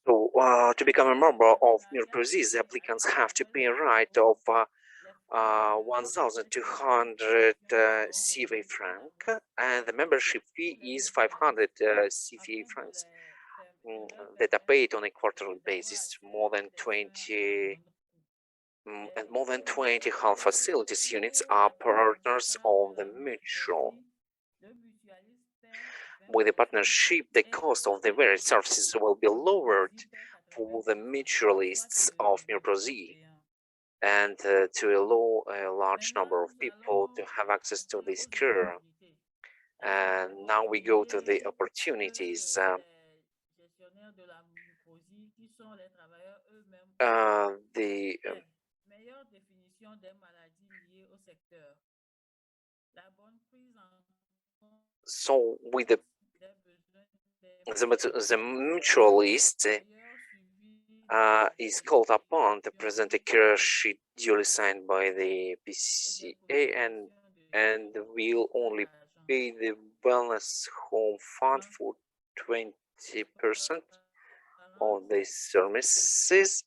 So, to become a member of MIRPROSIS, applicants have to pay a rate of 1,200 CFA franc, and the membership fee is 500 CFA francs that are paid on a quarterly basis. More than 20 health facilities units are partners of the mutual. With the partnership, the cost of the various services will be lowered for the mutualists of MIRPROSIS, and to allow a large number of people to have access to this care. And now we go to the opportunities. So with the mutualist is called upon to present a care sheet duly signed by the PCA and will only pay the wellness home fund for 20% of the services.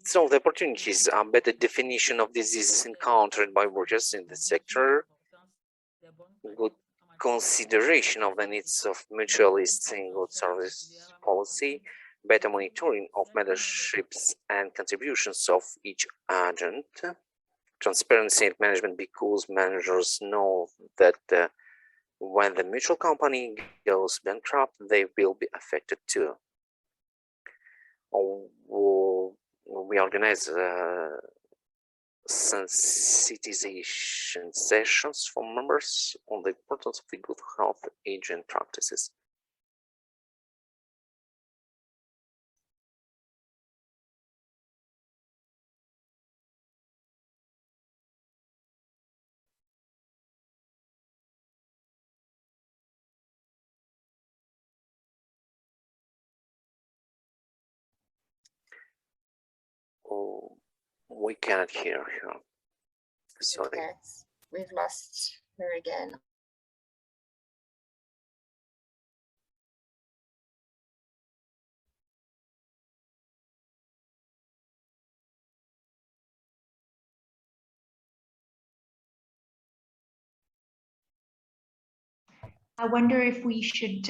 So the opportunities are better definition of diseases encountered by workers in the sector, good consideration of the needs of mutualists in good service policy, better monitoring of memberships and contributions of each agent, transparency in management because managers know that when the mutual company goes bankrupt, they will be affected too. We organize sensitization sessions for members on the importance of the good health aging practices. Oh, we cannot hear her. Sorry.
Okay. We've lost her again.
I wonder if we should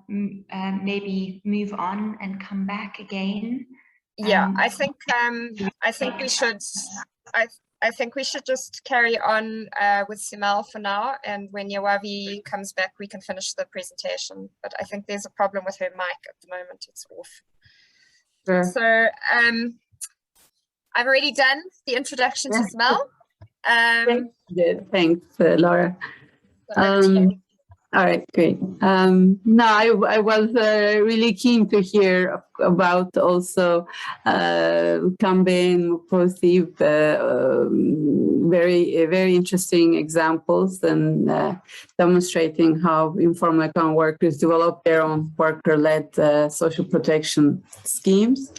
maybe move on and come back again.
Yeah, I think we should. I think we should just carry on with Simel for now, and when Yawavi comes back, we can finish the presentation. But I think there's a problem with her mic at the moment; it's off.
Sure.
So I've already done the introduction to Simel.
Thanks, Laura. All right, great. No, I was really keen to hear about also campaign positive, very interesting examples and demonstrating how informal account workers develop their own worker-led social protection schemes.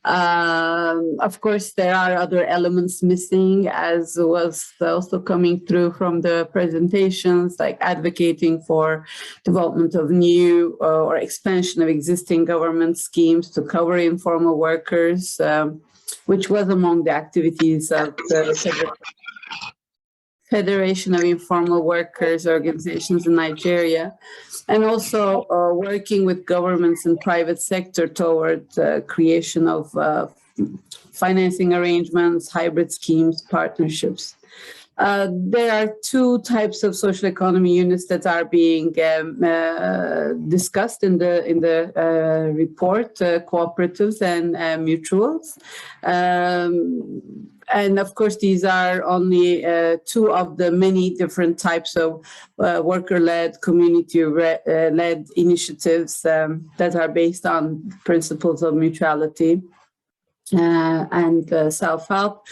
Of course, there are other elements missing, as was also coming through from the presentations, like advocating for development of new or expansion of existing government schemes to cover informal workers, which was among the activities of the Federation of Informal Workers Organizations in Nigeria, and also working with governments and private sector toward creation of financing arrangements, hybrid schemes, partnerships. There are two types of social economy units that are being discussed in the report: cooperatives and mutuals. And of course, these are only two of the many different types of worker-led, community-led initiatives that are based on principles of mutuality and self-help.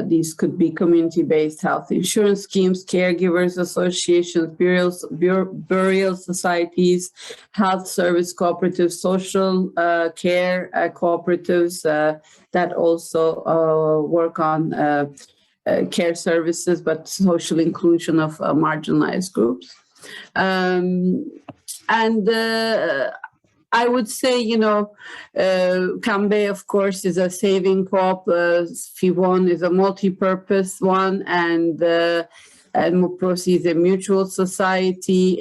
These could be community-based health insurance schemes, caregivers associations, burial societies, health service cooperatives, social care cooperatives that also work on care services, but social inclusion of marginalized groups. I would say, Kambe, of course, is a saving co-op. FIVON is a multi-purpose one, and Muprosi is a mutual society.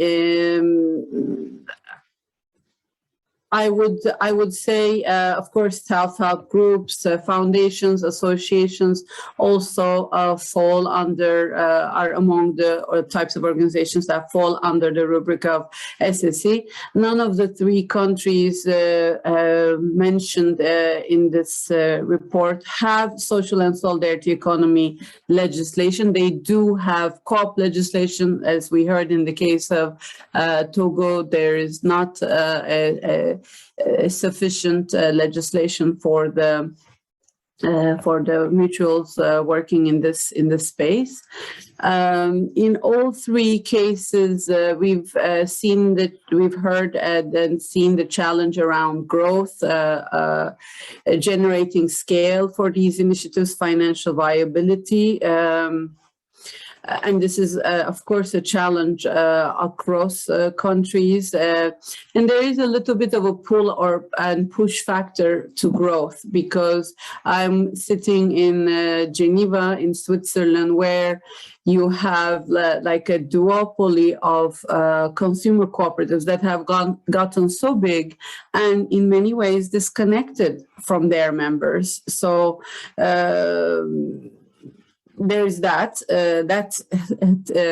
I would say, of course, self-help groups, foundations, associations also fall under, are among the types of organizations that fall under the rubric of SSE. None of the three countries mentioned in this report have social and solidarity economy legislation. They do have co-op legislation, as we heard in the case of Togo. There is not sufficient legislation for the mutuals working in this space. In all three cases, we've heard and seen the challenge around growth, generating scale for these initiatives, financial viability. And this is, of course, a challenge across countries. And there is a little bit of a pull and push factor to growth, because I'm sitting in Geneva, in Switzerland, where you have like a duopoly of consumer cooperatives that have gotten so big and in many ways disconnected from their members. So there's that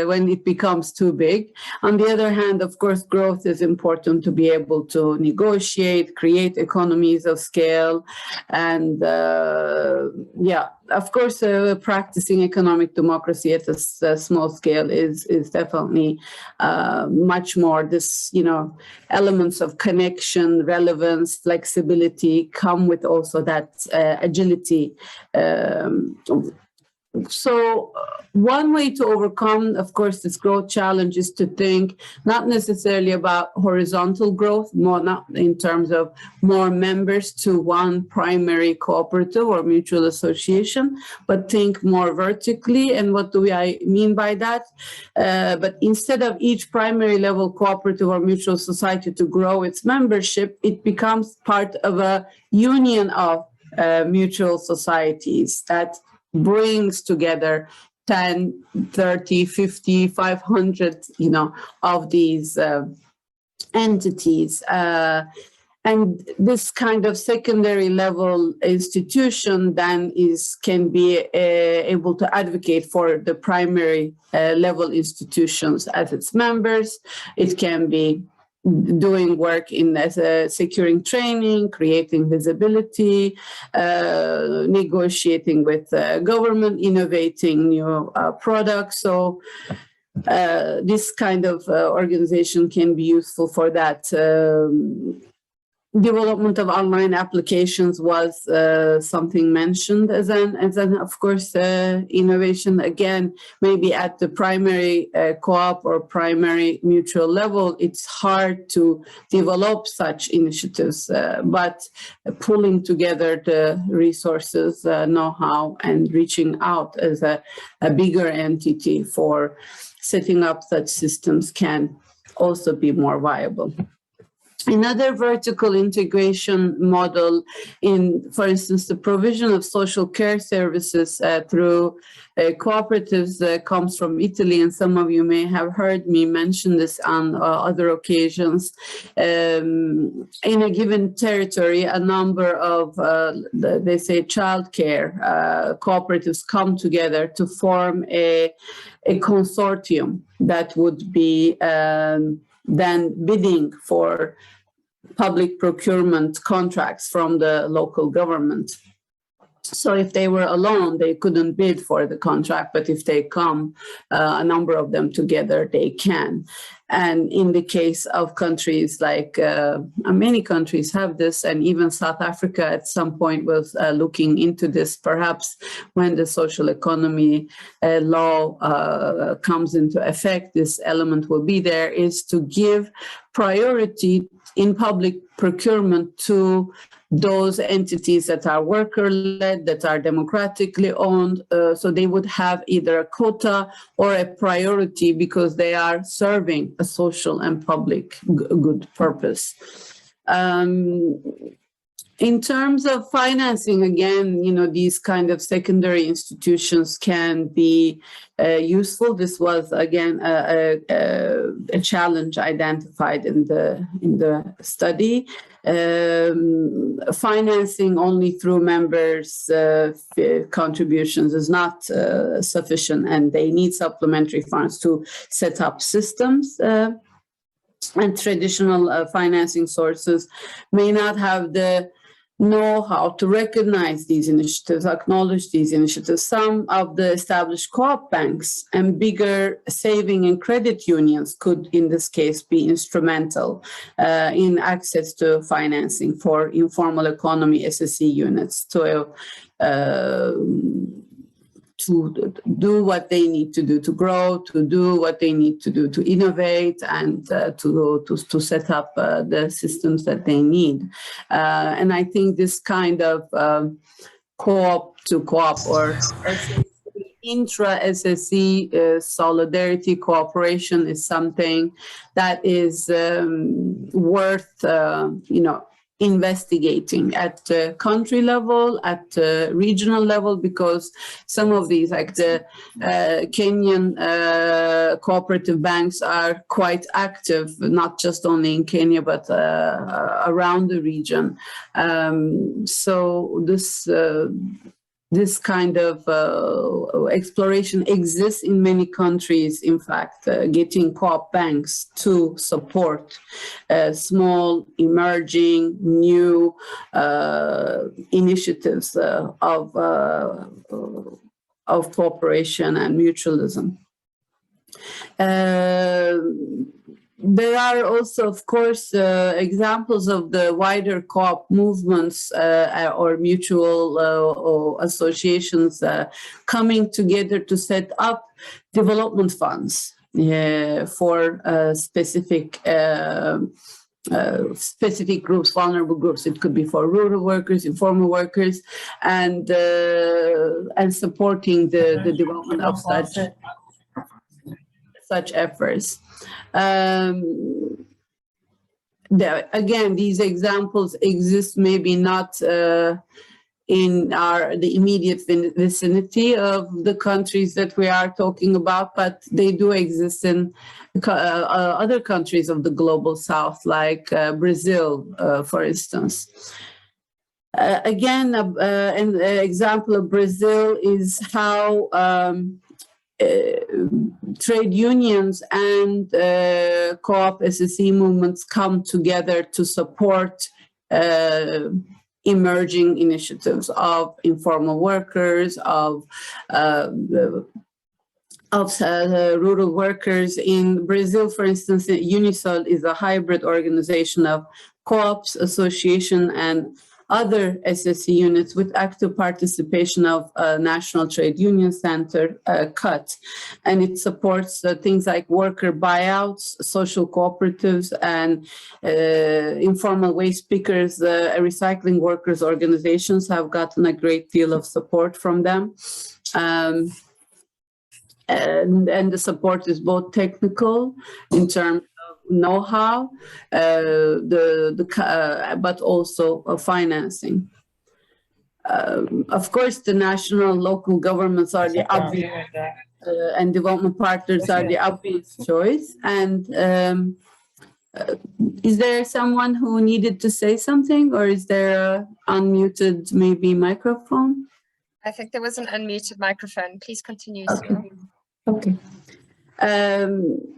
when it becomes too big. On the other hand, of course, growth is important to be able to negotiate, create economies of scale, and of course, practicing economic democracy at a small scale is definitely much more. This, elements of connection, relevance, flexibility come with also that agility. So one way to overcome, of course, this growth challenge is to think not necessarily about horizontal growth, more not in terms of more members to one primary cooperative or mutual association, but think more vertically. And what do I mean by that? But instead of each primary level cooperative or mutual society to grow its membership, it becomes part of a union of mutual societies that brings together 10, 30, 50, 500, of these entities. And this kind of secondary level institution then can be able to advocate for the primary level institutions as its members. It can be doing work in securing training, creating visibility, negotiating with government, innovating new products. So this kind of organization can be useful for that. development of online applications was something mentioned as an of course innovation. Again, maybe at the primary co-op or primary mutual level, it's hard to develop such initiatives, but pulling together the resources, know-how, and reaching out as a bigger entity for setting up such systems can also be more viable. Another vertical integration model in, for instance, the provision of social care services through cooperatives comes from Italy, and some of you may have heard me mention this on other occasions. In a given territory, a number of, they say, childcare cooperatives come together to form a consortium that would be then bidding for public procurement contracts from the local government. So if they were alone, they couldn't bid for the contract, but if they come, a number of them together, they can. And in the case of countries like, many countries have this, and even South Africa at some point was looking into this. Perhaps when the social economy law comes into effect, this element will be there, is to give priority in public procurement to those entities that are worker-led, that are democratically owned, so they would have either a quota or a priority because they are serving a social and public good purpose. In terms of financing, again, these kind of secondary institutions can be useful. This was, again, a challenge identified in the study. Financing only through members' contributions is not sufficient, and they need supplementary funds to set up systems. And traditional financing sources may not have the know-how to recognize these initiatives, acknowledge these initiatives. Some of the established co-op banks and bigger saving and credit unions could, in this case, be instrumental in access to financing for informal economy SSE units to do what they need to do to grow, to do what they need to do to innovate, and to set up the systems that they need. And I think this kind of co-op to co-op or intra-SSE solidarity cooperation is something that is worth, investigating at the country level, at the regional level, because some of these, like the Kenyan cooperative banks, are quite active, not just only in Kenya, but around the region. So this kind of exploration exists in many countries, in fact, getting co-op banks to support small, emerging, new initiatives of cooperation and mutualism. There are also, of course, examples of the wider co-op movements or mutual associations coming together to set up development funds for specific groups, vulnerable groups. It could be for rural workers, informal workers, and supporting the development of such efforts. Again, these examples exist maybe not in the immediate vicinity of the countries that we are talking about, but they do exist in other countries of the global south, like Brazil, for instance. Again, an example of Brazil is how trade unions and co-op SSE movements come together to support emerging initiatives of informal workers, of rural workers. In Brazil, for instance, Unisol is a hybrid organization of co-ops, association, and other SSE units with active participation of National Trade Union Center, CUT. And it supports things like worker buyouts, social cooperatives, and informal waste pickers. Recycling workers organizations have gotten a great deal of support from them. And the support is both technical in terms of know-how, but also financing. Of course, the national, local governments are the obvious, and development partners are the obvious choice. And is there someone who needed to say something, or is there an unmuted maybe microphone?
I think there was an unmuted microphone. Please continue,
Okay.
Cyril.
Okay.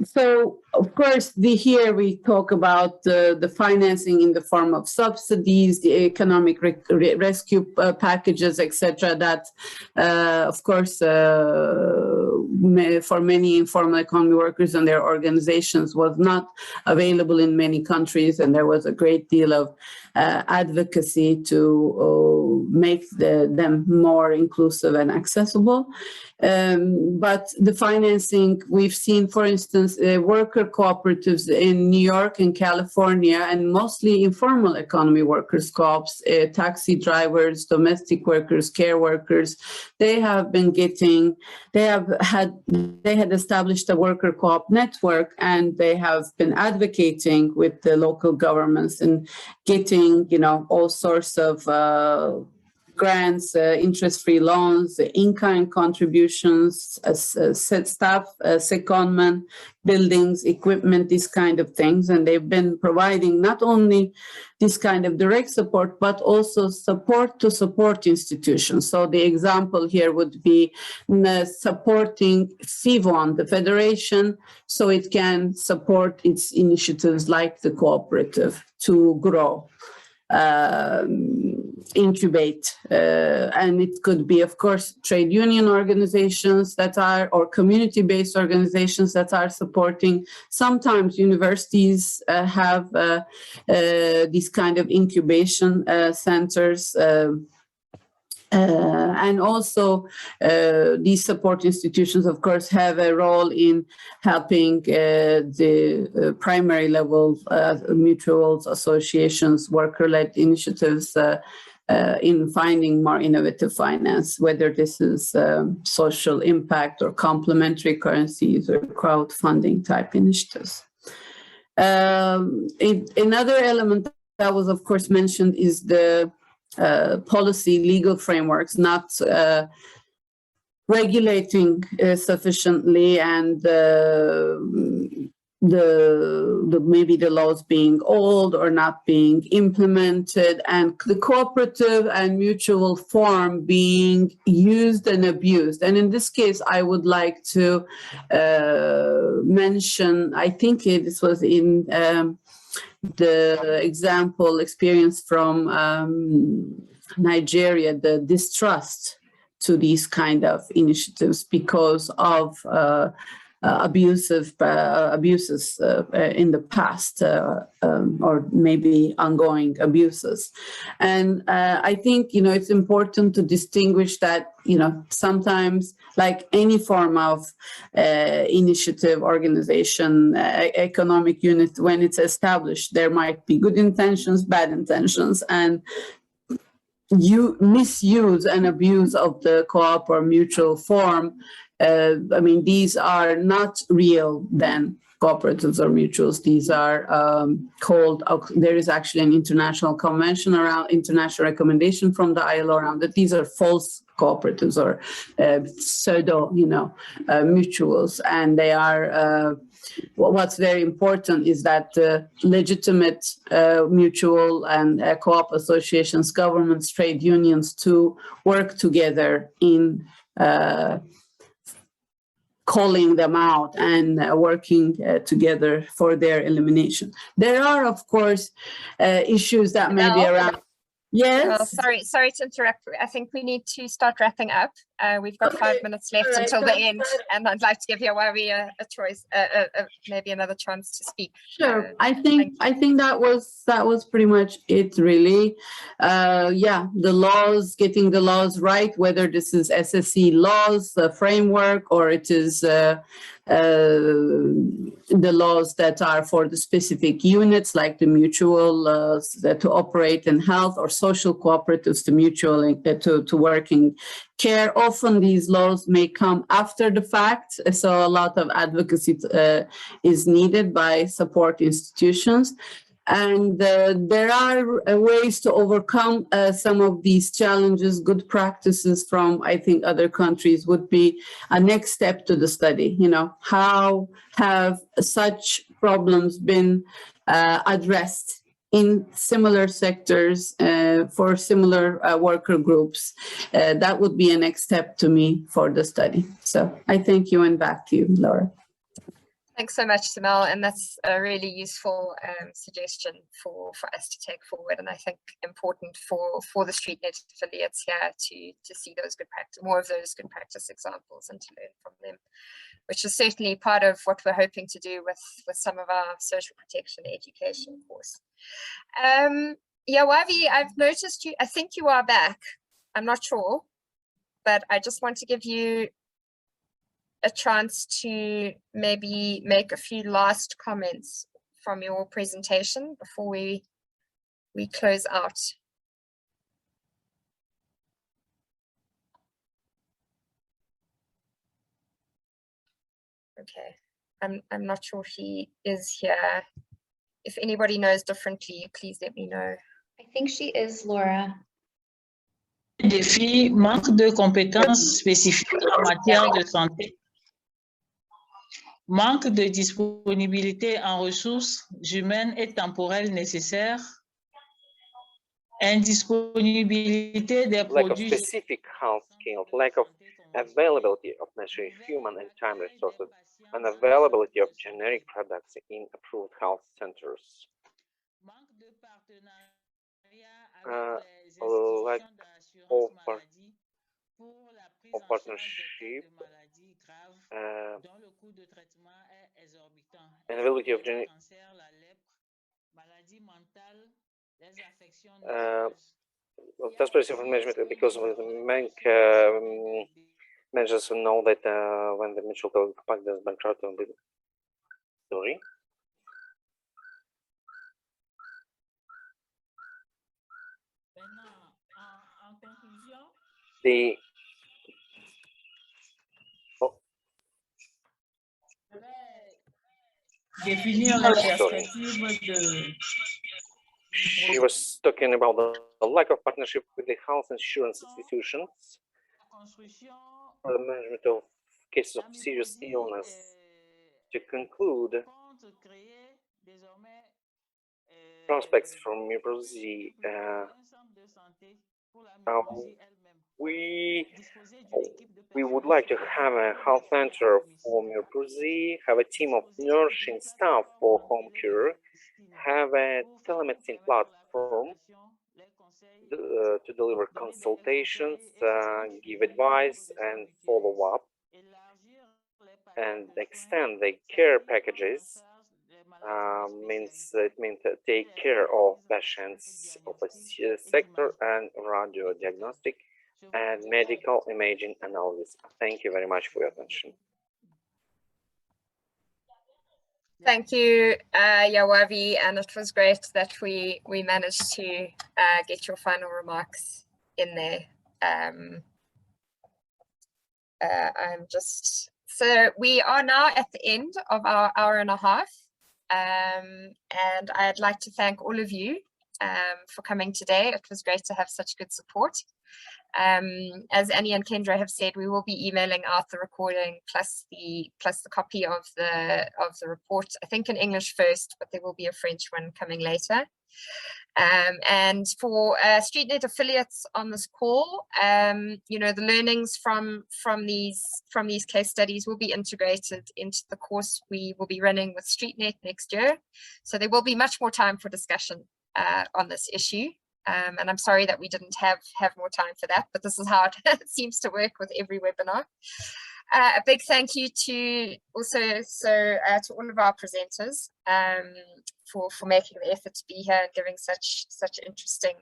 So, of course, here we talk about the financing in the form of subsidies, the economic rescue packages, etc. That, of course, for many informal economy workers and their organizations was not available in many countries, and there was a great deal of advocacy to make them more inclusive and accessible. But the financing we've seen, for instance, worker cooperatives in New York and California, and mostly informal economy workers co-ops, taxi drivers, domestic workers, care workers, they had established a worker co-op network, and they have been advocating with the local governments and getting, all sorts of grants, interest-free loans, in-kind contributions, staff, secondment, buildings, equipment, these kind of things. And they've been providing not only this kind of direct support, but also support to support institutions. So the example here would be supporting FIVON, the federation, so it can support its initiatives like the cooperative to grow. Incubate, and it could be, of course, trade union organizations that are, or community-based organizations that are supporting. Sometimes universities have these kind of incubation centers. And also these support institutions, of course, have a role in helping the primary level mutuals, associations, worker-led initiatives in finding more innovative finance, whether this is social impact or complementary currencies or crowdfunding type initiatives. Another element that was, of course, mentioned is the policy legal frameworks not regulating sufficiently, and maybe the laws being old or not being implemented, and the cooperative and mutual form being used and abused. And in this case, I would like to mention, I think this was in the example experience from Nigeria, the distrust to these kind of initiatives because of abuses in the past, or maybe ongoing abuses. And I think, it's important to distinguish that, sometimes, like any form of initiative, organization, economic unit, when it's established, there might be good intentions, bad intentions, and misuse and abuse of the co-op or mutual form. These are not real then cooperatives or mutuals. These are called, there is actually an international convention around, international recommendation from the ILO around that these are false cooperatives or pseudo, mutuals. And they are, what's very important is that legitimate mutual and co-op associations, governments, trade unions to work together in calling them out and working together for their elimination. There are, of course, issues that may be around. Yes.
Sorry to interrupt. I think we need to start wrapping up. We've got 5 minutes left until the end, and I'd like to give Yawawi a choice, maybe another chance to speak.
Sure. I think that was pretty much it, really. Yeah, the laws, getting the laws right, whether this is SSC laws, the framework, or it is the laws that are for the specific units, like the mutual to operate in health, or social cooperatives to mutual to work in care. Often these laws may come after the fact, so a lot of advocacy is needed by support institutions. And there are ways to overcome some of these challenges. Good practices from, I think, other countries would be a next step to the study. You know, how have such problems been addressed in similar sectors for similar worker groups? That would be a next step to me for the study. So I thank you, and back to you, Laura.
Thanks so much, Samel, and that's a really useful suggestion for us to take forward, and I think important for the StreetNet affiliates here to see those good practice, more of those good practice examples, and to learn from them, which is certainly part of what we're hoping to do with some of our social protection education course. Yawawi, I've noticed you, I think you are back. I'm not sure, but I just want to give you a chance to maybe make a few last comments from your presentation before we close out. Okay, I'm not sure if he is here. If anybody knows differently, please let me know.
I think she is, Laura.
Défi, manque de compétences spécifiques en matière de santé. Manque de disponibilité en ressources humaines et temporelles nécessaires. Indisponibilité des
Lack of
produits.
specific health skills, lack of availability of necessary human and time resources, and availability of generic products in approved health centers. Lack of partnership, and ability of generic transparency of management, because managers know that when the mutual compact is bankrupt, sorry. The
Définir les perspectives de.
She was talking about the lack of partnership with the health insurance institutions for the management of cases of serious illness. To conclude, prospects from Mibrozi, we would like to have a health center for Mibrozi, have a team of nursing staff for home care, have a telemedicine platform to deliver consultations, give advice and follow up, and extend the care packages. It means take care of patients of a sector and radio diagnostic and medical imaging analysis. Thank you very much for your attention.
Thank you, Yawawi, and it was great that we managed to get your final remarks in there. So we are now at the end of our hour and a half, and I'd like to thank all of you for coming today. It was great to have such good support. As Annie and Kendra have said, we will be emailing out the recording plus the copy of the report, I think in English first, but there will be a French one coming later. And for StreetNet affiliates on this call, you know, the learnings from these case studies will be integrated into the course we will be running with StreetNet next year. So there will be much more time for discussion on this issue. And I'm sorry that we didn't have more time for that, but this is how it seems to work with every webinar. A big thank you to also to all of our presenters for making the effort to be here and giving such interesting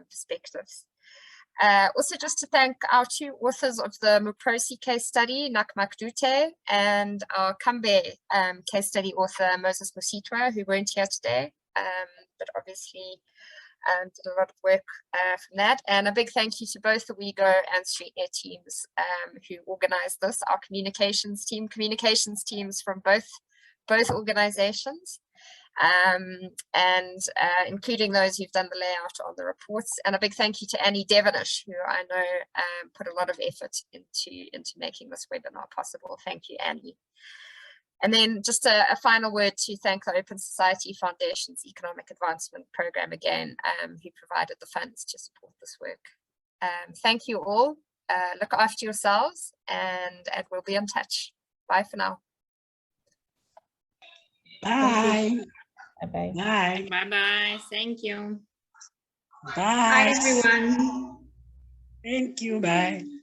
perspectives. Also, just to thank our two authors of the Muprosi case study, Nakmakdute, and our Kambe case study author, Moses Musitwa, who weren't here today, but obviously did a lot of work from that. And a big thank you to both the WIEGO and StreetNet teams who organized this, our communications teams from both organizations. Including those who've done the layout on the reports, and a big thank you to Annie Devonish, who I know put a lot of effort into making this webinar possible. Thank you, Annie. And then just a final word to thank the Open Society Foundation's Economic Advancement Program again, who provided the funds to support this work. Thank you all. Look after yourselves, and we'll be in touch. Bye for now.
Bye.
Bye-bye.
Bye.
Bye-bye. Thank you.
Bye.
Bye, everyone.
Thank you. Bye.